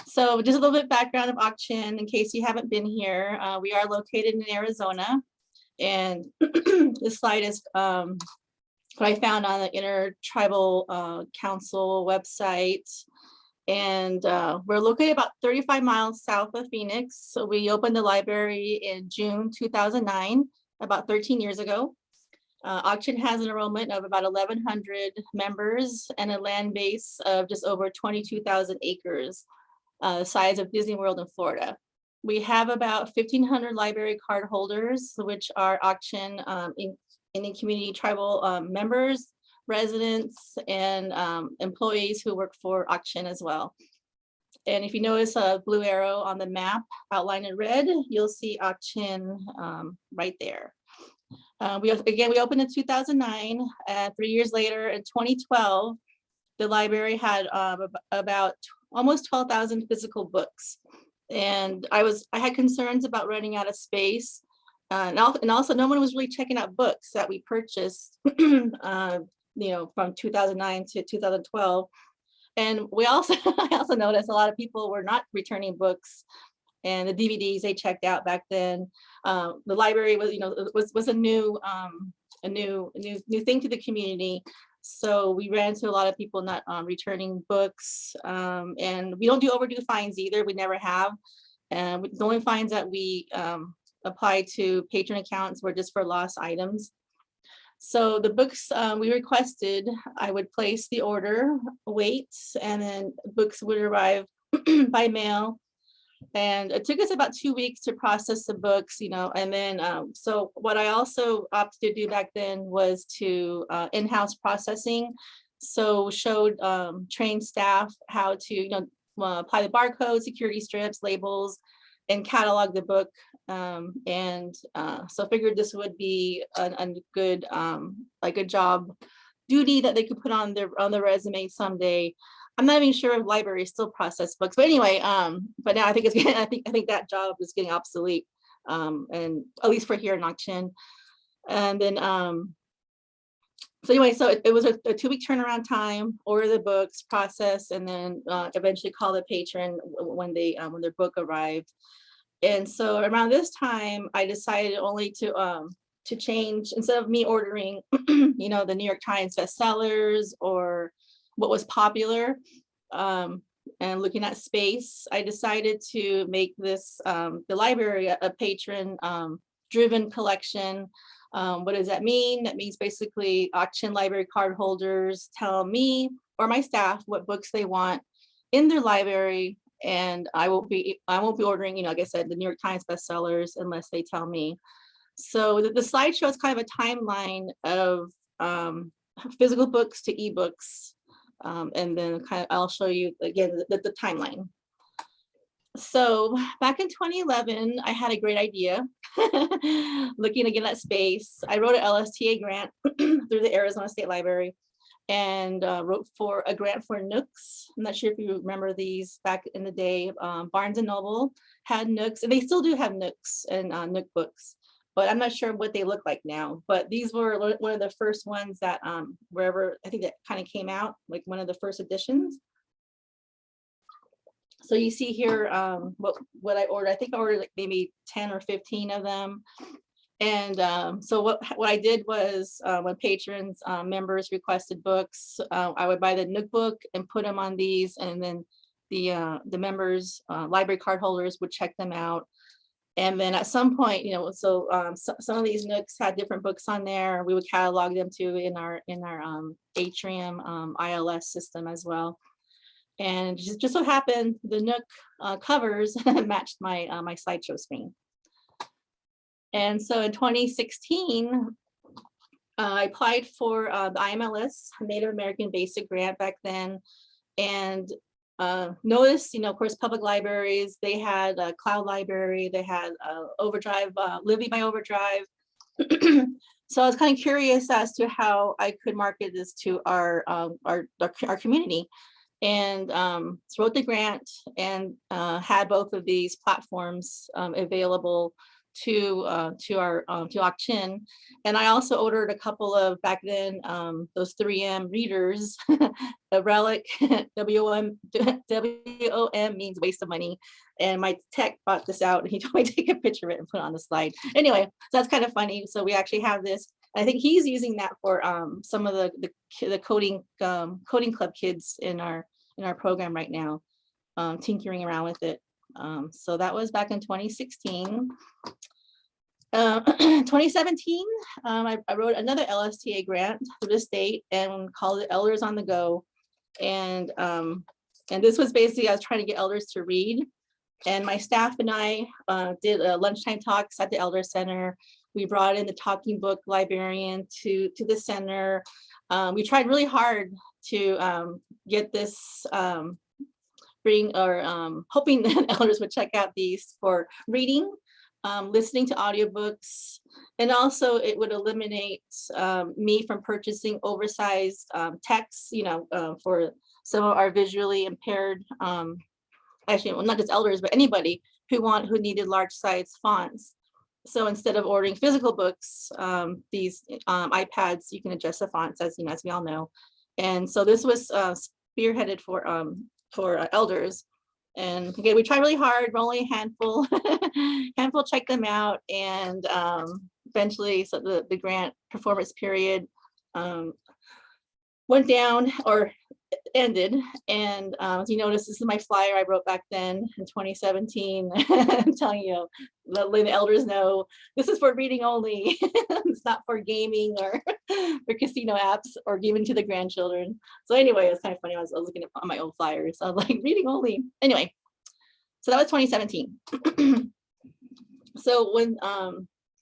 So just a little bit background of auction in case you haven't been here. We are located in Arizona, and this slide is what I found on the Intertribal Council website. And we're located about 35 miles south of Phoenix. So we opened the library in June 2009, about 13 years ago. Auction has an enrollment of about 1,100 members and a land base of just over 22,000 acres, the size of Disney World in Florida. We have about 1,500 library card holders, which are auction Indian community tribal members, residents, and employees who work for auction as well. And if you notice a blue arrow on the map outlined in red, you'll see auction right there. We opened in 2009. 3 years later, in 2012, the library had about almost 12,000 physical books. And I had concerns about running out of space. And also no one was really checking out books that we purchased, from 2009 to 2012. And we also, I also noticed a lot of people were not returning books, and the DVDs they checked out back then. The library was a new thing to the community. So we ran into a lot of people not returning books, and we don't do overdue fines either. We never have. And the only fines that we applied to patron accounts were just for lost items. So the books we requested, I would place the order, wait, and then books would arrive by mail. And it took us about 2 weeks to process the books, and then so what I also opted to do back then was to in-house processing. So showed trained staff how to apply the barcode, security strips, labels, and catalog the book. So figured this would be a good job duty that they could put on their resume someday. I'm not even sure if libraries still process books, but anyway, but now I think I think that job is getting obsolete, and at least for here in Auction. And then so anyway, so it was a 2-week turnaround time, order the books, process, and then eventually call the patron when their book arrived. And so around this time, I decided only to change, instead of me ordering, the New York Times bestsellers or what was popular, and looking at space, I decided to make this the library a patron driven collection. What does that mean? That means basically Auction library card holders tell me or my staff what books they want in their library, and I won't be ordering, like I said, the New York Times bestsellers unless they tell me. So the slideshow is kind of a timeline of physical books to ebooks. And then I'll show you again the timeline. So back in 2011, I had a great idea. Looking again at space, I wrote an LSTA grant through the Arizona State Library, and wrote for a grant for Nooks. I'm not sure if you remember these back in the day. Barnes and Noble had Nooks, and they still do have Nooks and Nook books, but I'm not sure what they look like now. But these were one of the first ones that wherever I think that kind of came out, like one of the first editions. So you see here what I ordered. I think I ordered like maybe 10 or 15 of them. And so what I did was when patrons, members requested books, I would buy the Nook book and put them on these, and then the members, library card holders would check them out. And then at some point, some of these Nooks had different books on there. We would catalog them too in our Atrium ILS system as well. And just so happened the Nook covers matched my my slideshow screen. And so in 2016, I applied for the IMLS Native American Basic Grant back then, and noticed, of course, public libraries, they had a cloud library, they had Overdrive, Livy by Overdrive. So I was kind of curious as to how I could market this to our community, and wrote the grant and had both of these platforms available to Auction. And I also ordered a couple of, back then, those 3M readers, a Relic, WOM means waste of money. And my tech brought this out, and he told me to take a picture of it and put it on the slide. Anyway, so that's kind of funny. So we actually have this. I think he's using that for some of the coding club kids in our program right now, tinkering around with it. So that was back in 2016. 2017, I wrote another LSTA grant for the state and called it Elders on the Go. And this was basically, I was trying to get elders to read. And my staff and I did lunchtime talks at the Elder Center. We brought in the talking book librarian to the center. We tried really hard to get this, hoping that elders would check out these for reading, listening to audiobooks, and also it would eliminate me from purchasing oversized texts, for some of our visually impaired, actually, well, not just elders, but anybody who needed large size fonts. So instead of ordering physical books, these iPads, you can adjust the fonts, as you know, as we all know. And so this was spearheaded for elders. And again, we tried really hard, but only a handful checked them out. And eventually, so the grant performance period went down or ended. And as you notice, this is my flyer I wrote back then in 2017. I'm telling you, letting the elders know this is for reading only. It's not for gaming or for casino apps or giving to the grandchildren. So anyway, it's kind of funny. I was looking at my old flyers. So I was like, reading only. Anyway, so that was 2017. So when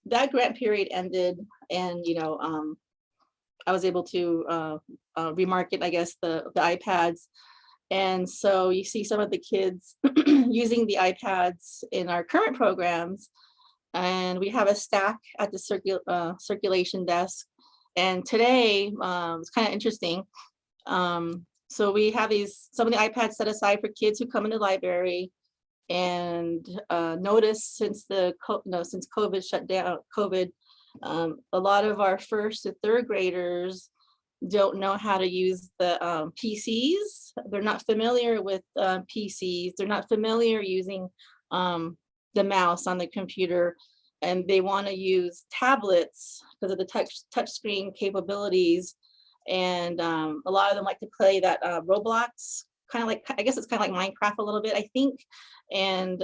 that grant period ended, and I was able to remarket, I guess, the iPads. And so you see some of the kids using the iPads in our current programs. And we have a stack at the circulation desk. And today, it's kind of interesting. So we have some of the iPads set aside for kids who come in the library. And notice since since COVID shut down, a lot of our first to third graders don't know how to use the PCs. They're not familiar with PCs. They're not familiar using the mouse on the computer, and they want to use tablets because of the touch screen capabilities. And a lot of them like to play that Roblox, kind of like, I guess it's kind of like Minecraft a little bit, I think. And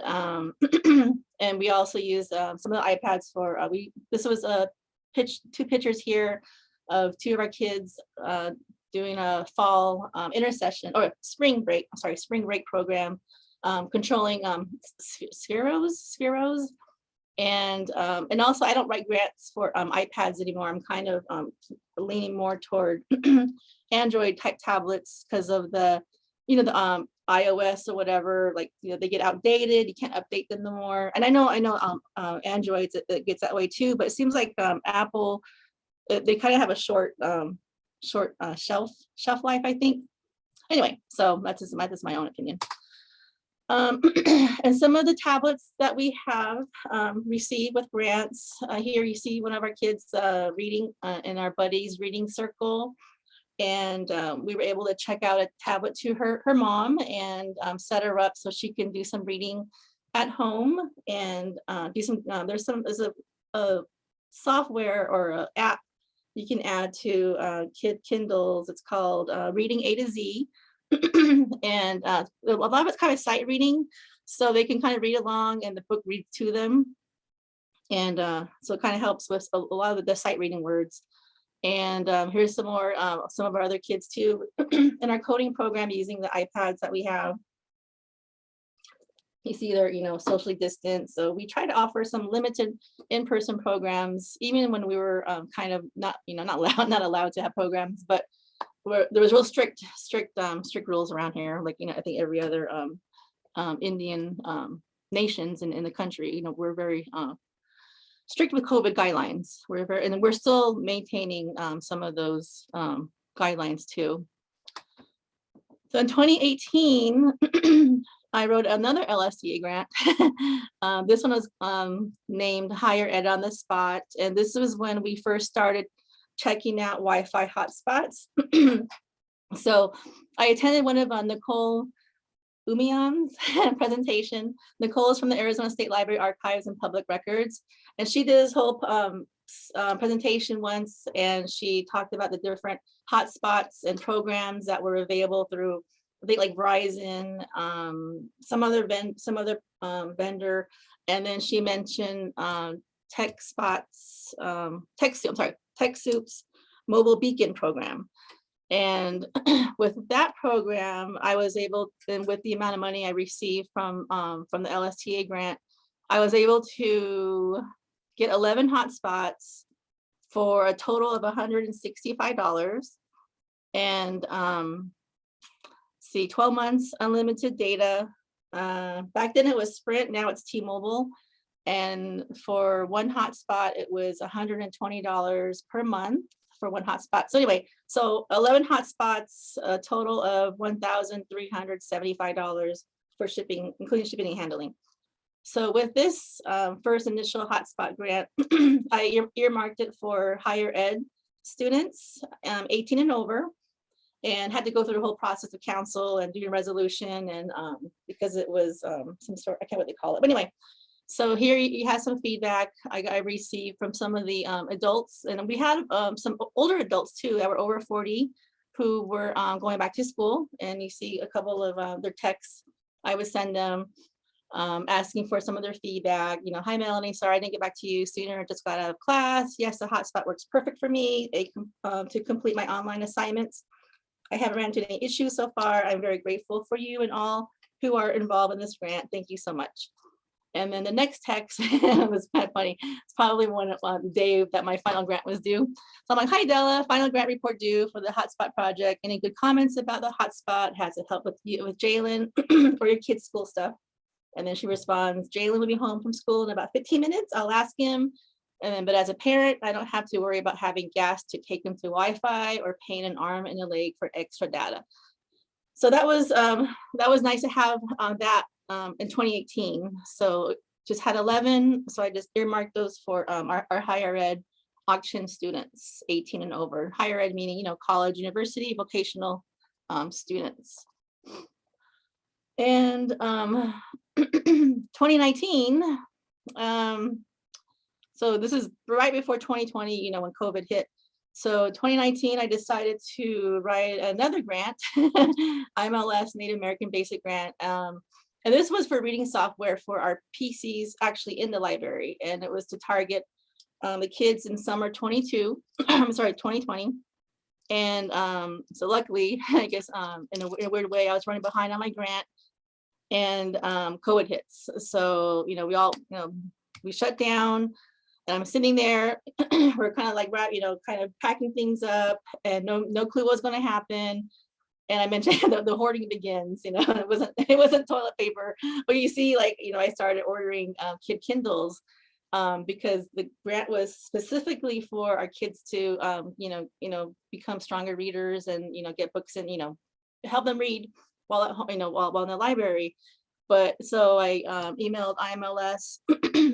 and we also use some of the iPads for this was two pictures here of two of our kids doing a fall intercession or spring break program, controlling spheros. And also I don't write grants for iPads anymore. I'm kind of leaning more toward Android type tablets because of the iOS or whatever, like, they get outdated. You can't update them no more. And I know Androids, it gets that way too, but it seems like Apple, they kind of have a short shelf life, I think. Anyway, so that's just my own opinion. And some of the tablets that we have received with grants, here you see one of our kids reading in our buddies reading circle. And we were able to check out a tablet to her mom and set her up so she can do some reading at home and do some, there's a software or an app you can add to kid Kindles. It's called Reading A to Z. And a lot of it's kind of sight reading, so they can kind of read along and the book reads to them. And so it kind of helps with a lot of the sight reading words. And here's some more, some of our other kids too, in our coding program using the iPads that we have. You see they're, socially distanced. So we try to offer some limited in-person programs, even when we were kind of not allowed to have programs, but there was real strict rules around here. Like, I think every other Indian nations in the country, we're very strict with COVID guidelines. We're still maintaining some of those guidelines too. So in 2018, I wrote another LSTA grant. This one was named Higher Ed on the Spot. And this was when we first started checking out Wi-Fi hotspots. So I attended one of Nicole Umian's presentation. Nicole is from the Arizona State Library Archives and Public Records. And she did this whole presentation once, and she talked about the different hotspots and programs that were available through, I think, like Verizon, some other vendor. And then she mentioned TechSoup's mobile beacon program. And with that program, I was able, and with the amount of money I received from the LSTA grant, I was able to get 11 hotspots for a total of $165. And 12 months unlimited data. Back then it was Sprint, now it's T-Mobile. And for one hotspot, it was $120 per month for one hotspot. So anyway, so 11 hotspots, a total of $1,375 for shipping, including shipping and handling. So with this first initial hotspot grant, I earmarked it for higher ed students, 18 and over, and had to go through the whole process of council and do a resolution, and because it was some sort, I can't what they call it, but anyway. So here you have some feedback I received from some of the adults, and we had some older adults too that were over 40 who were going back to school, and you see a couple of their texts I would send them asking for some of their feedback. You know, hi Melanie, sorry I didn't get back to you sooner, just got out of class. Yes, the hotspot works perfect for me to complete my online assignments. I haven't ran into any issues so far. I'm very grateful for you and all who are involved in this grant. Thank you so much. And then the next text was kind of funny. It's probably one of day that my final grant was due. So I'm like, hi Della, final grant report due for the hotspot project. Any good comments about the hotspot? Has it helped with you, with Jalen or your kids' school stuff? And then she responds, Jalen will be home from school in about 15 minutes. I'll ask him. And then, but as a parent, I don't have to worry about having gas to take him to Wi-Fi or pain an arm and a leg for extra data. So that was nice to have that in 2018. So just had 11. So I just earmarked those for our higher ed auction students, 18 and over. Higher ed meaning, you know, college, university, vocational students. And 2019, so this is right before 2020, you know, when COVID hit. So 2019, I decided to write another grant, IMLS Native American Basic Grant. And this was for reading software for our PCs actually in the library. And it was to target the kids in summer 2020. And so luckily, I guess in a weird way, I was running behind on my grant, and COVID hits. So, you know, we all, you know, we shut down, and I'm sitting there, we're kind of like, you know, kind of packing things up, and no clue what's going to happen. And I mentioned the hoarding begins, you know, it wasn't toilet paper, but you see, like, you know, I started ordering kid Kindles because the grant was specifically for our kids to, you know, become stronger readers and, you know, get books and, you know, help them read while at home, you know, while in the library. But so I emailed IMLS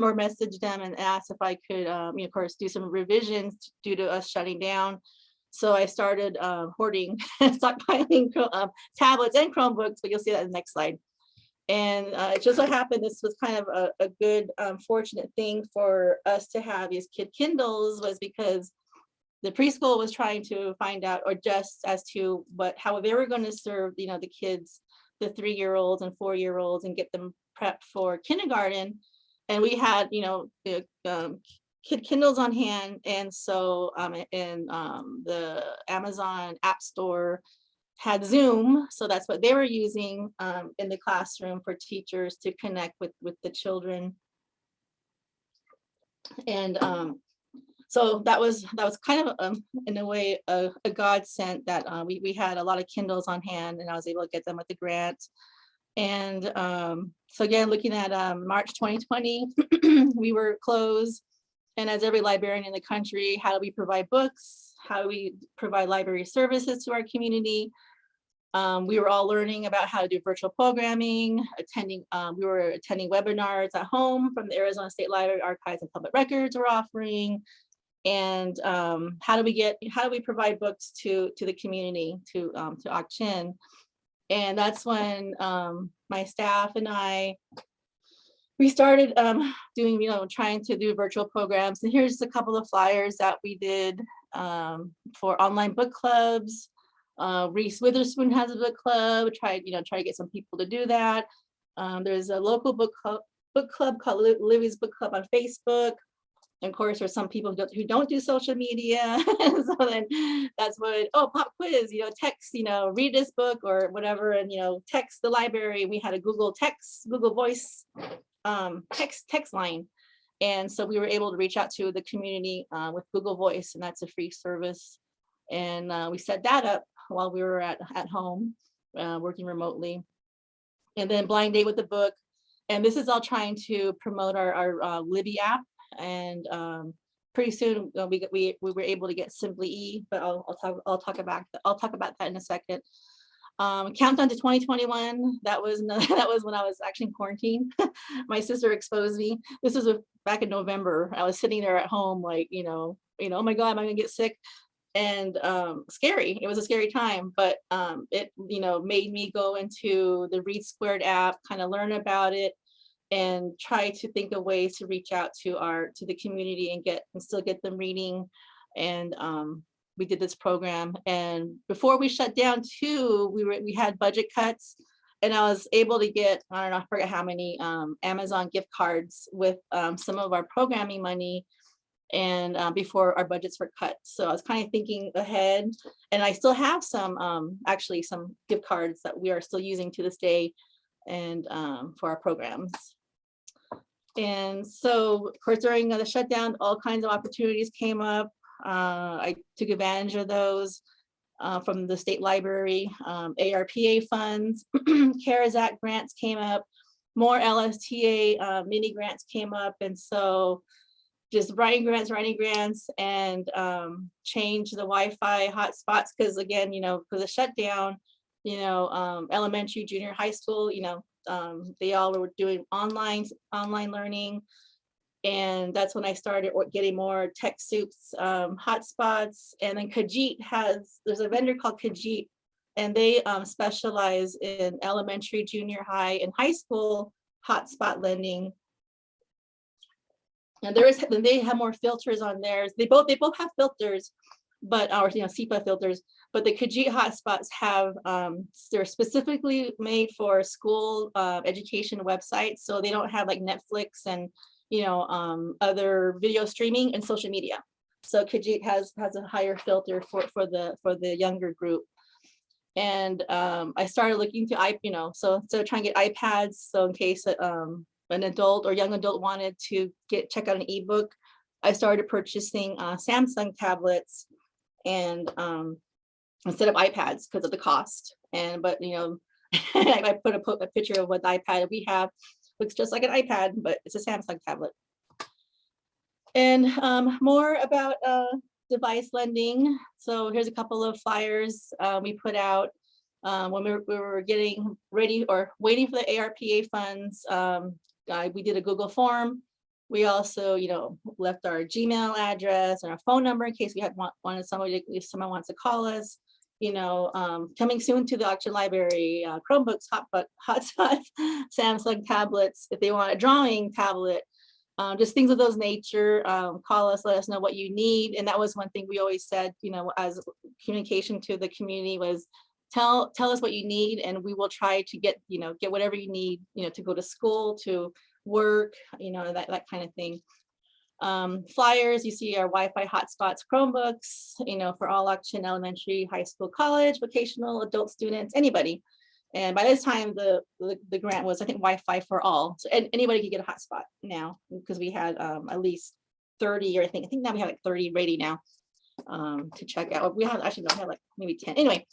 or messaged them and asked if I could, you know, of course, do some revisions due to us shutting down. So I started hoarding, stockpiling tablets and Chromebooks, but you'll see that in the next slide. And it just so happened this was kind of a good, fortunate thing for us to have these kid Kindles, was because the preschool was trying to find out or just as to how they were going to serve, you know, the kids, the 3-year-olds and 4-year-olds, and get them prepped for kindergarten. And we had, you know, kid Kindles on hand. And so the Amazon App Store had Zoom. So that's what they were using in the classroom for teachers to connect with the children. And so that was kind of in a way a godsend that we had a lot of Kindles on hand, and I was able to get them with the grant. And so again, looking at March 2020, we were closed. And as every librarian in the country, how do we provide books? How do we provide library services to our community? We were all learning about how to do virtual programming, we were attending webinars at home from the Arizona State Library Archives and Public Records were offering. And how do we provide books to the community, to Ak-Chin? And that's when my staff and we started doing, you know, trying to do virtual programs. And here's a couple of flyers that we did for online book clubs. Reese Witherspoon has a book club. Try to get some people to do that. There's a local book club called Livy's Book Club on Facebook. And of course, there's some people who don't do social media. So then that's what, pop quiz, you know, text, you know, read this book or whatever, and, you know, text the library. We had a Google Voice text line. And so we were able to reach out to the community with Google Voice, and that's a free service. And we set that up while we were at home working remotely. And then blind date with the book. And this is all trying to promote our Libby app. And pretty soon we were able to get Simply E, but I'll talk about that in a second. Countdown to 2021. That was that was when I was actually in quarantine. My sister exposed me. This was back in November. I was sitting there at home, like, oh my God, am I gonna get sick? And scary. It was a scary time, but it made me go into the Read Squared app, kind of learn about it, and try to think of ways to reach out to the community and still get them reading. And we did this program, and before we shut down too, we had budget cuts, and I was able to get, I don't know, I forget how many Amazon gift cards with some of our programming money, and before our budgets were cut. So I was kind of thinking ahead, and I still have some actually some gift cards that we are still using to this day, and for our programs. And so of course during the shutdown, all kinds of opportunities came up. I took advantage of those from the state library. ARPA funds, CARES Act grants came up, more LSTA mini grants came up, and so just writing grants, and change the Wi-Fi hotspots, because again, for the shutdown, elementary, junior high school, they all were doing online learning. And that's when I started getting more TechSoup's hotspots. And then there's a vendor called Khajiit, and they specialize in elementary, junior high, and high school hotspot lending. And they have more filters on theirs. They both have filters, but SEPA filters. But the Khajiit hotspots have they're specifically made for school education websites, so they don't have like Netflix and other video streaming and social media. So Khajiit has a higher filter for the younger group. And I started looking to so trying to get iPads, so in case an adult or young adult wanted to check out an ebook, I started purchasing Samsung tablets, and instead of iPads because of the cost. But I put a picture of what the iPad we have. Looks just like an iPad, but it's a Samsung tablet. And more about device lending. So here's a couple of flyers we put out when we were getting ready or waiting for the ARPA funds. We did a Google form. We also, left our Gmail address and our phone number in case we had wanted somebody, if someone wants to call us. Coming soon to the auction library, Chromebooks, hotspots, Samsung tablets, if they want a drawing tablet, just things of those nature. Call us, let us know what you need. And that was one thing we always said, as communication to the community was, tell us what you need, and we will try to get whatever you need, to go to school, to work, that kind of thing. Flyers, you see our Wi-Fi hotspots, Chromebooks, for all auction, elementary, high school, college, vocational, adult students, anybody. And by this time, the grant was, I think, Wi-Fi for all. So anybody could get a hotspot now, because we had at least 30, or I think now we have like 30 ready now to check out. We have like maybe 10. Anyway,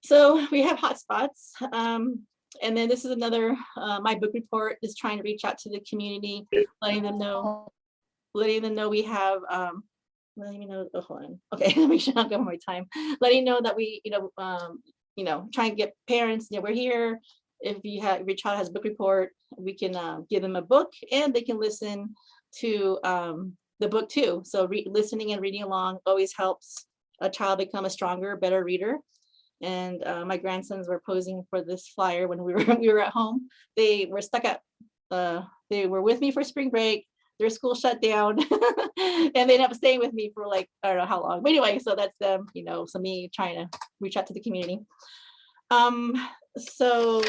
so we have hotspots. And then this is another, my book report is trying to reach out to the community, letting them know we have, hold on. Okay, let me sure I'll go one more time. Letting know that we, try and get parents, we're here. If your child has a book report, we can give them a book, and they can listen to the book too. So listening and reading along always helps a child become a stronger, better reader. And my grandsons were posing for this flyer when we were at home. They were stuck at, they were with me for spring break. Their school shut down, and they ended up staying with me for like, I don't know how long. But anyway, so that's them, so me trying to reach out to the community. So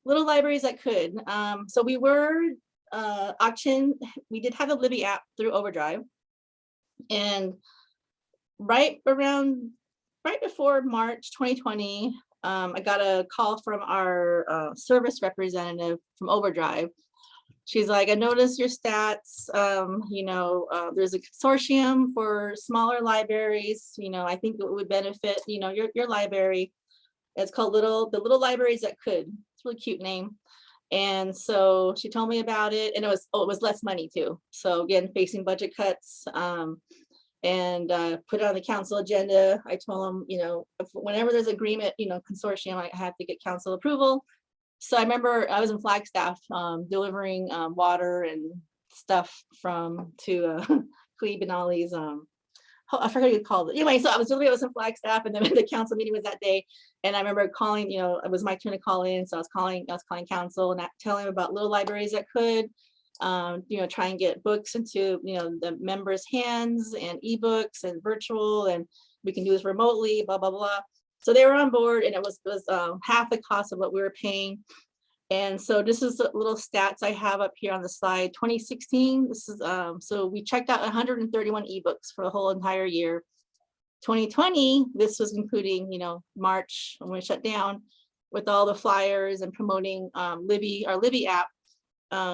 little libraries that could. So we were auction. We did have a Libby app through Overdrive, and right before March 2020, I got a call from our service representative from Overdrive. She's like, I noticed your stats, there's a consortium for smaller libraries, I think it would benefit, your library. It's called the Little Libraries That Could. It's a really cute name. And so she told me about it, and it was less money too. So again, facing budget cuts. and put it on the council agenda. I told them, whenever there's agreement, consortium, I have to get council approval. So I remember I was in Flagstaff delivering water and stuff to Kipp and Ollie's, I forgot what you called it. Anyway, so I was in Flagstaff, and then the council meeting was that day. And I remember calling, it was my turn to call in. So I was calling council and telling them about little libraries that could, try and get books into, the members' hands, and ebooks and virtual, and we can do this remotely, blah, blah, blah. So they were on board, and it was half the cost of what we were paying. And so this is the little stats I have up here on the slide. 2016, this is, so we checked out 131 ebooks for the whole entire year. 2020, this was including, March when we shut down, with all the flyers and promoting Libby, our Libby app.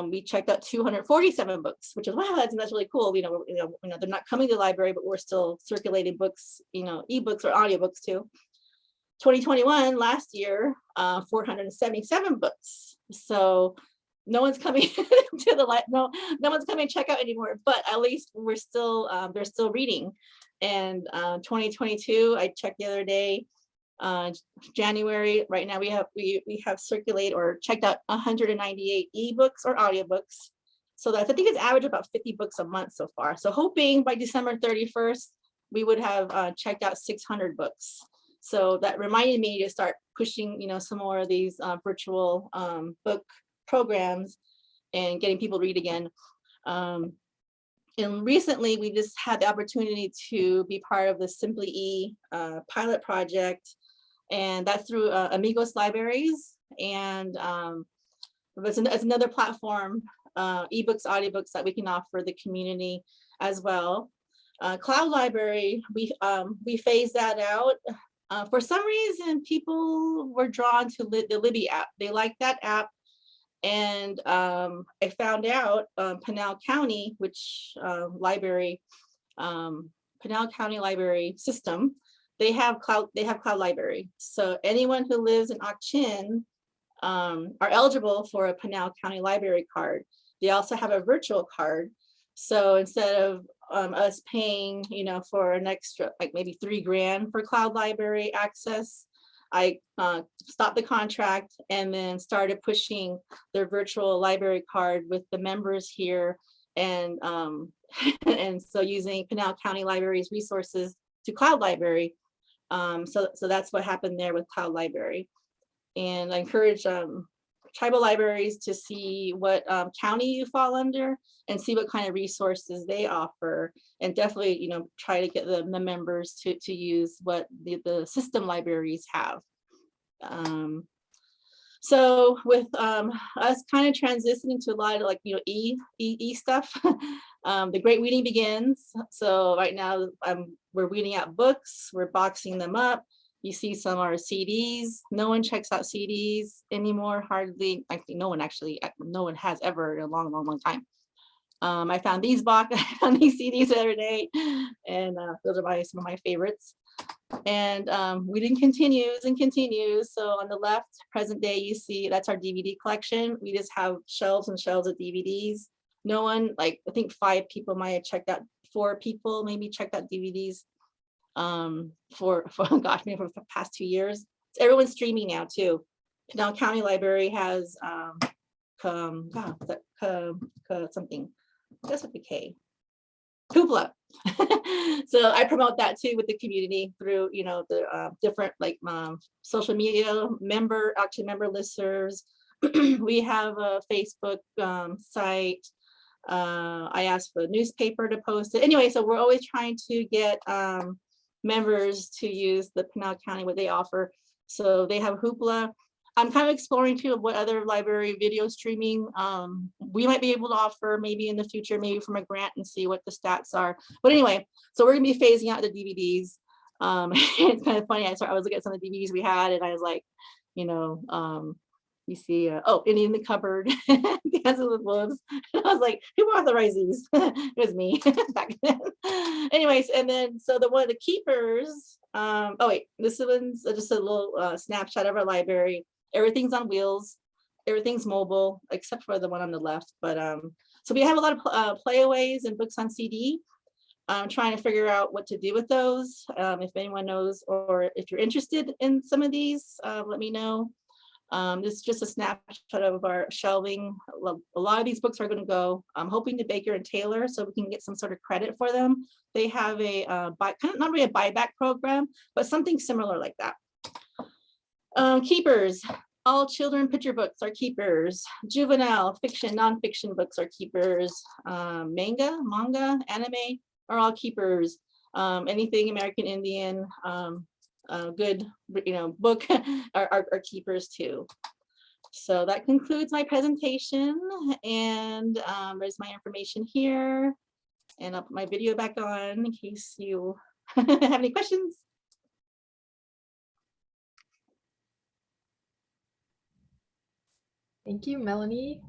We checked out 247 books, which is, wow, that's really cool. They're not coming to the library, but we're still circulating books, ebooks or audiobooks too. 2021, last year, 477 books. So no one's coming to the no one's coming to check out anymore, but at least we're still, they're still reading. And 2022, I checked the other day, January, right now we have circulated or checked out 198 ebooks or audiobooks. So that's, I think it's average about 50 books a month so far. So hoping by December 31st, we would have checked out 600 books. So that reminded me to start pushing, some more of these virtual book programs and getting people to read again. And recently, we just had the opportunity to be part of the Simply E pilot project, and that's through Amigos Libraries. And it's another platform, ebooks, audiobooks that we can offer the community as well. Cloud Library, we phased that out. For some reason, people were drawn to the Libby app. They liked that app. And I found out Pinal County, which library, Pinal County Library System, they have cloud library. So anyone who lives in Ak-Chin are eligible for a Pinal County Library card. They also have a virtual card. So instead of us paying, for an extra, like maybe $3,000 for cloud library access, I stopped the contract and then started pushing their virtual library card with the members here, and and so using Pinal County Library's resources to Cloud Library. So that's what happened there with Cloud Library. And I encourage tribal libraries to see what county you fall under and see what kind of resources they offer, and definitely try to get the members to use what the system libraries have. So with us kind of transitioning to a lot of e stuff, the great reading begins. So right now we're reading out books, we're boxing them up. You see some are CDs. No one checks out CDs anymore, hardly. I think no one has ever in a long time. I found these CDs the other day, and those are some of my favorites. And reading continues and continues. So on the left, present day, you see that's our DVD collection. We just have shelves and shelves of DVDs. No one, I think 5 people might have checked out, 4 people maybe checked out DVDs for the past 2 years. So everyone's streaming now too. Pinal County Library has something, that's with the K, Hoopla. So I promote that too with the community through the different social media member listservs. We have a Facebook site. I asked for a newspaper to post it. Anyway, so we're always trying to get members to use the Pinal County, what they offer. So they have Hoopla. I'm kind of exploring too what other library video streaming we might be able to offer maybe in the future, maybe from a grant, and see what the stats are. But anyway, so we're gonna be phasing out the DVDs. It's kind of funny. I was looking at some of the DVDs we had, and I was like, you see, in the cupboard, Dancing with Wolves. And I was like, who authorized these? It was me back then. Anyways, and then so the one of the keepers. This one's just a little snapshot of our library. Everything's on wheels, everything's mobile, except for the one on the left. But so we have a lot of playaways and books on CD. I'm trying to figure out what to do with those. If anyone knows, or if you're interested in some of these, let me know. This is just a snapshot of our shelving. A lot of these books are going to go. I'm hoping to Baker and Taylor so we can get some sort of credit for them. They have a kind of not really a buyback program, but something similar like that. Keepers. All children picture books are keepers. Juvenile, fiction, nonfiction books are keepers. Manga, anime are all keepers. Anything American Indian, good, book are keepers too. So that concludes my presentation, and there's my information here, and I'll put my video back on in case you have any questions. Thank you, Melanie.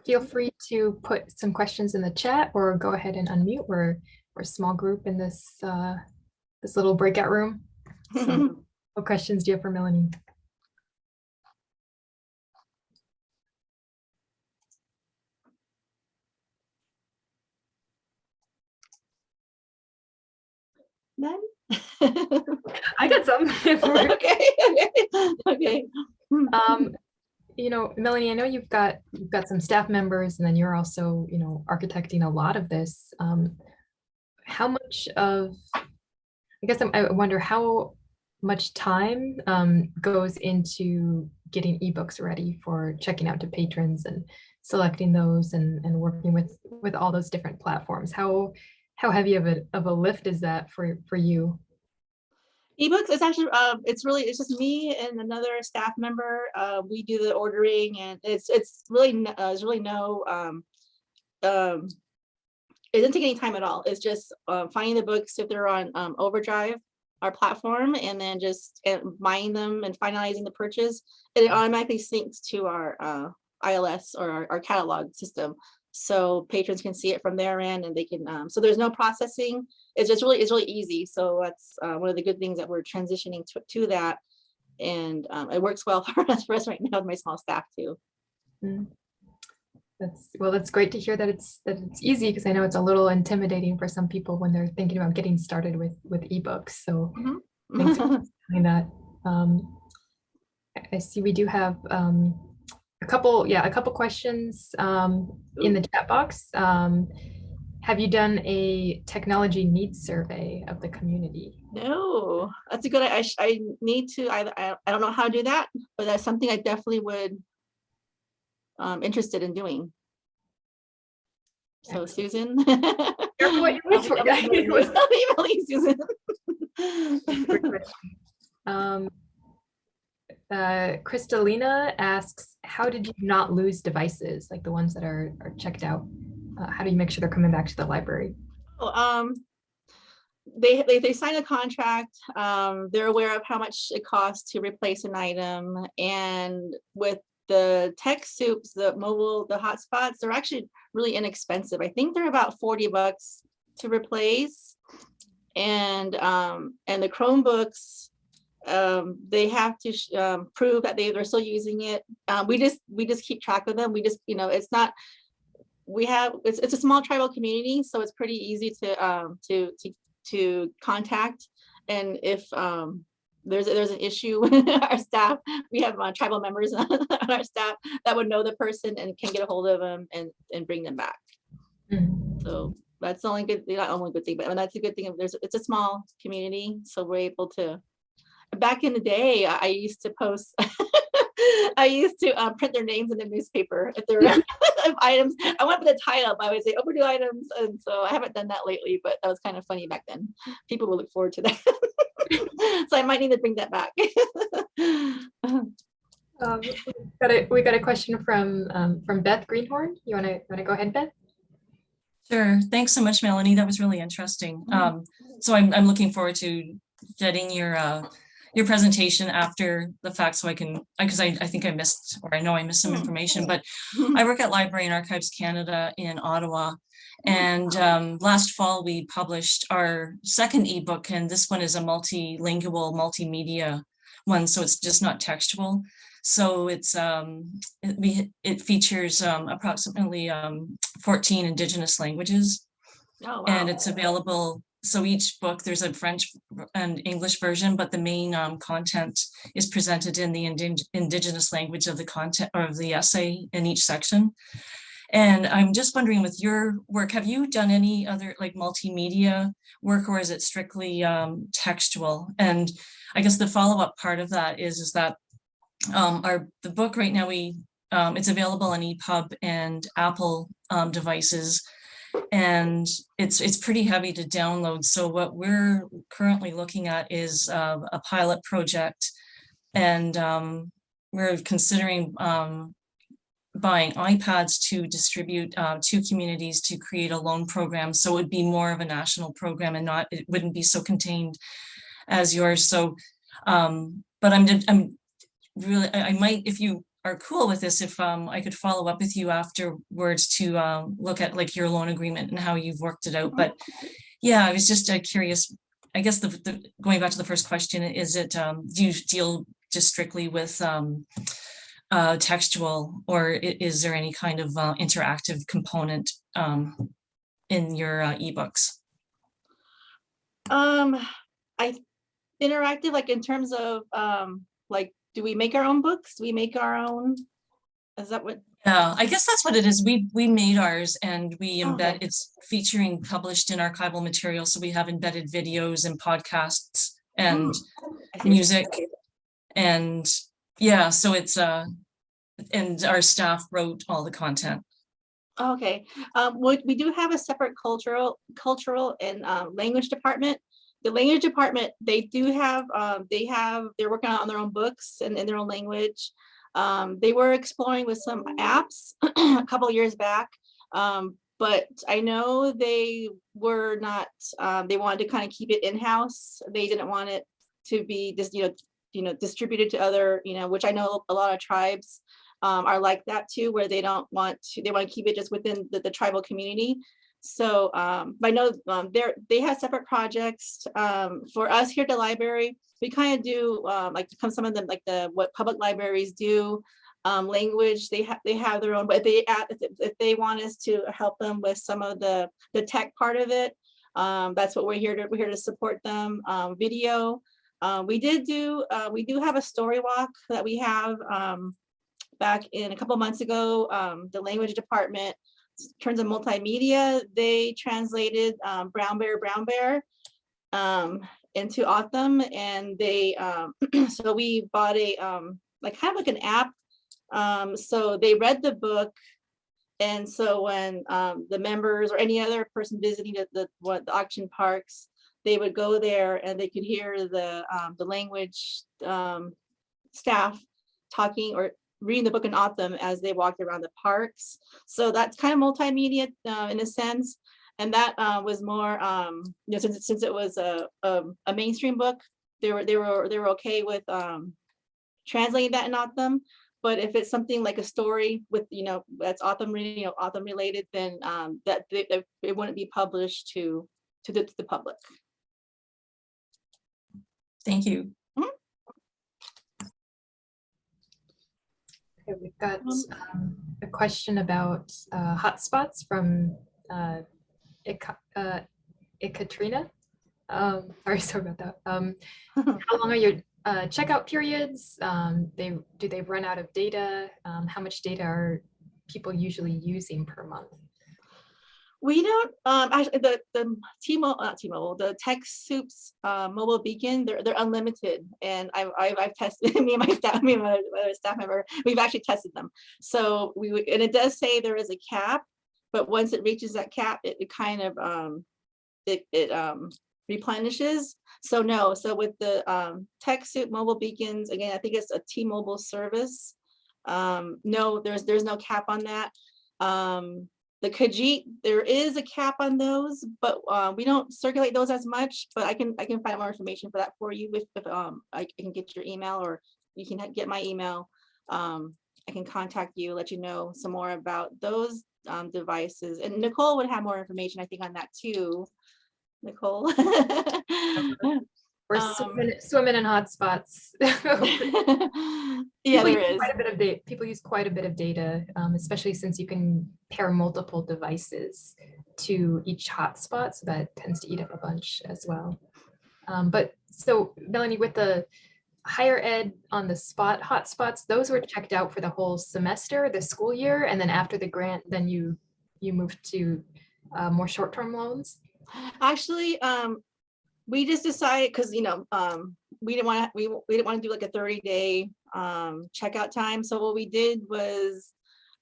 Feel free to put some questions in the chat or go ahead and unmute. We're a small group in this this little breakout room. So what questions do you have for Melanie? None? I got some. Okay. Melanie, I know you've got some staff members, and then you're also, architecting a lot of this. How much of, I guess I wonder how much time goes into getting ebooks ready for checking out to patrons and selecting those and working with all those different platforms. How heavy of a lift is that for you? Ebooks, it's actually it's just me and another staff member. We do the ordering, and it's really no it doesn't take any time at all. It's just finding the books if they're on Overdrive, our platform, and then just buying them and finalizing the purchase. And it automatically syncs to our ILS or our catalog system, so patrons can see it from their end, and they can. So there's no processing. It's really easy. So that's one of the good things that we're transitioning to that, and it works well for us right now with my small staff too. Mm. That's great to hear that it's easy, because I know it's a little intimidating for some people when they're thinking about getting started with ebooks. So thanks for doing that. I see we do have a couple questions in the chat box. Have you done a technology needs survey of the community? No, that's a good. I need to. I don't know how to do that, but that's something I definitely would. Interested in doing. So Susan, Careful what you wish for. Emailing Susan. Kristalina asks, how did you not lose devices, like the ones that are checked out? How do you make sure they're coming back to the library? They sign a contract. They're aware of how much it costs to replace an item, and with the tech soups, the hotspots, they're actually really inexpensive. I think they're about $40 to replace. And the Chromebooks, they have to prove that they're still using it. We just keep track of them. We just, it's not, it's a small tribal community, so it's pretty easy to contact. And if there's an issue with our staff, we have tribal members on our staff that would know the person and can get a hold of them and bring them back. Mm-hmm. So that's the only good, not only good thing, but that's a good thing. It's a small community, so we're able to. Back in the day, I used to post. I used to print their names in the newspaper if there were items. I went with the title, but I would say overdue items, and so I haven't done that lately. But that was kind of funny back then. People will look forward to that. So I might need to bring that back. We got a question from Beth Greenhorn. You want to go ahead, Beth? Sure. Thanks so much, Melanie. That was really interesting. So I'm looking forward to getting your presentation after the fact, so I can, because I think I missed, or I know I missed some information, but I work at Library and Archives Canada in Ottawa. And last fall, we published our second ebook, and this one is a multilingual, multimedia one, so it's just not textual. So it's it features approximately 14 Indigenous languages. Oh, wow. And it's available. So each book, there's a French and English version, but the main content is presented in the indigenous language of the content or of the essay in each section. And I'm just wondering, with your work, have you done any other like multimedia work, or is it strictly textual? And I guess the follow-up part of that is that the book right now, it's available on EPUB and Apple devices, and it's pretty heavy to download. So what we're currently looking at is a pilot project, and we're considering buying iPads to distribute to communities to create a loan program. So it would be more of a national program and it wouldn't be so contained as yours. So, but I'm really, I might, if you are cool with this, if I could follow up with you afterwards to look at like your loan agreement and how you've worked it out. But yeah, I was just curious, I guess going back to the first question, is it, do you deal just strictly with textual, or is there any kind of interactive component in your ebooks? Interactive, like in terms of like, do we make our own books? Do we make our own? Is that what? Yeah, I guess that's what it is. We made ours, and we embed. Okay. It's featuring published in archival material, so we have embedded videos and podcasts and music, and yeah, so it's and our staff wrote all the content. Okay, we do have a separate cultural and language department. The language department, they do have, they're working on their own books and in their own language. They were exploring with some apps a couple of years back, but I know they were not, they wanted to kind of keep it in-house. They didn't want it to be just, distributed to other, which I know a lot of tribes are like that too, where they don't want to, they want to keep it just within the tribal community. So I know they have separate projects. For us here at the library, we kind of do like some of them, like what public libraries do. Language, they have their own, but if they want us to help them with some of the tech part of it, that's what we're here to support them. Video, we do have a story walk that we have back in a couple of months ago. The language department, in terms of multimedia, they translated Brown Bear into Autumn, and they so we bought a like kind of like an app. So they read the book, and so when the members or any other person visiting the auction parks, they would go there and they could hear the language staff talking or reading the book in Autumn as they walked around the parks. So that's kind of multimedia in a sense. And that was more, since it was a mainstream book, they were okay with translating that in Autumn. But if it's something like a story with, that's Autumn reading, Autumn related, then that it wouldn't be published to the public. Thank you. Okay, we've got a question about hotspots from Ekaterina. Sorry about that. How long are your checkout periods? Do they run out of data? How much data are people usually using per month? We don't actually, the the TechSoup's mobile beacon, they're unlimited, and I've tested me and my other staff member, we've actually tested them. So and it does say there is a cap, but once it reaches that cap, it kind of replenishes. So no, so with the TechSoup mobile beacons, again, I think it's a T-Mobile service. No, there's no cap on that. The Khajiit, there is a cap on those, but we don't circulate those as much. But I can find more information for that for you. If I can get your email, or you can get my email. I can contact you, let you know some more about those devices. And Nicole would have more information, I think, on that too. Nicole. We're swimming in hotspots. Yeah, there is. Quite a bit of data. People use quite a bit of data, especially since you can pair multiple devices. to each hotspot, so that tends to eat up a bunch as well. But so Melanie, with the higher ed on the spot hotspots, those were checked out for the whole semester, the school year, and then after the grant, then you moved to more short-term loans. Actually, we just decided, because we didn't want to do like a 30-day checkout time. So what we did was,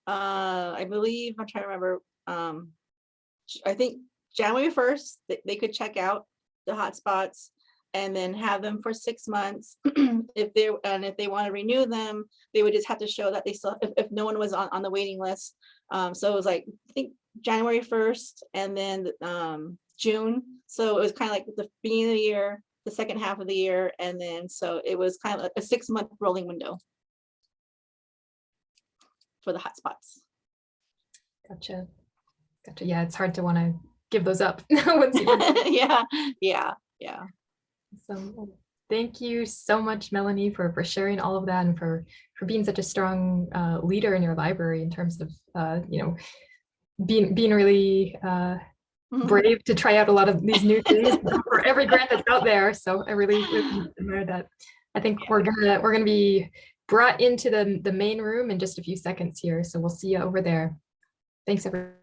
I believe, I'm trying to remember, I think January 1st, they could check out the hotspots and then have them for 6 months. If they want to renew them, they would just have to show that they still, if no one was on the waiting list. So it was like, I think January 1st and then June. So it was kind of like the beginning of the year, the second half of the year. And then, so it was kind of a 6-month rolling window for the hotspots. Gotcha. Yeah, it's hard to want to give those up once you Yeah. So thank you so much, Melanie, for sharing all of that and for being such a strong leader in your library in terms of being really brave to try out a lot of these new things for every grant that's out there. So I really admire that. I think we're gonna be brought into the main room in just a few seconds here. So we'll see you over there. Thanks, everyone.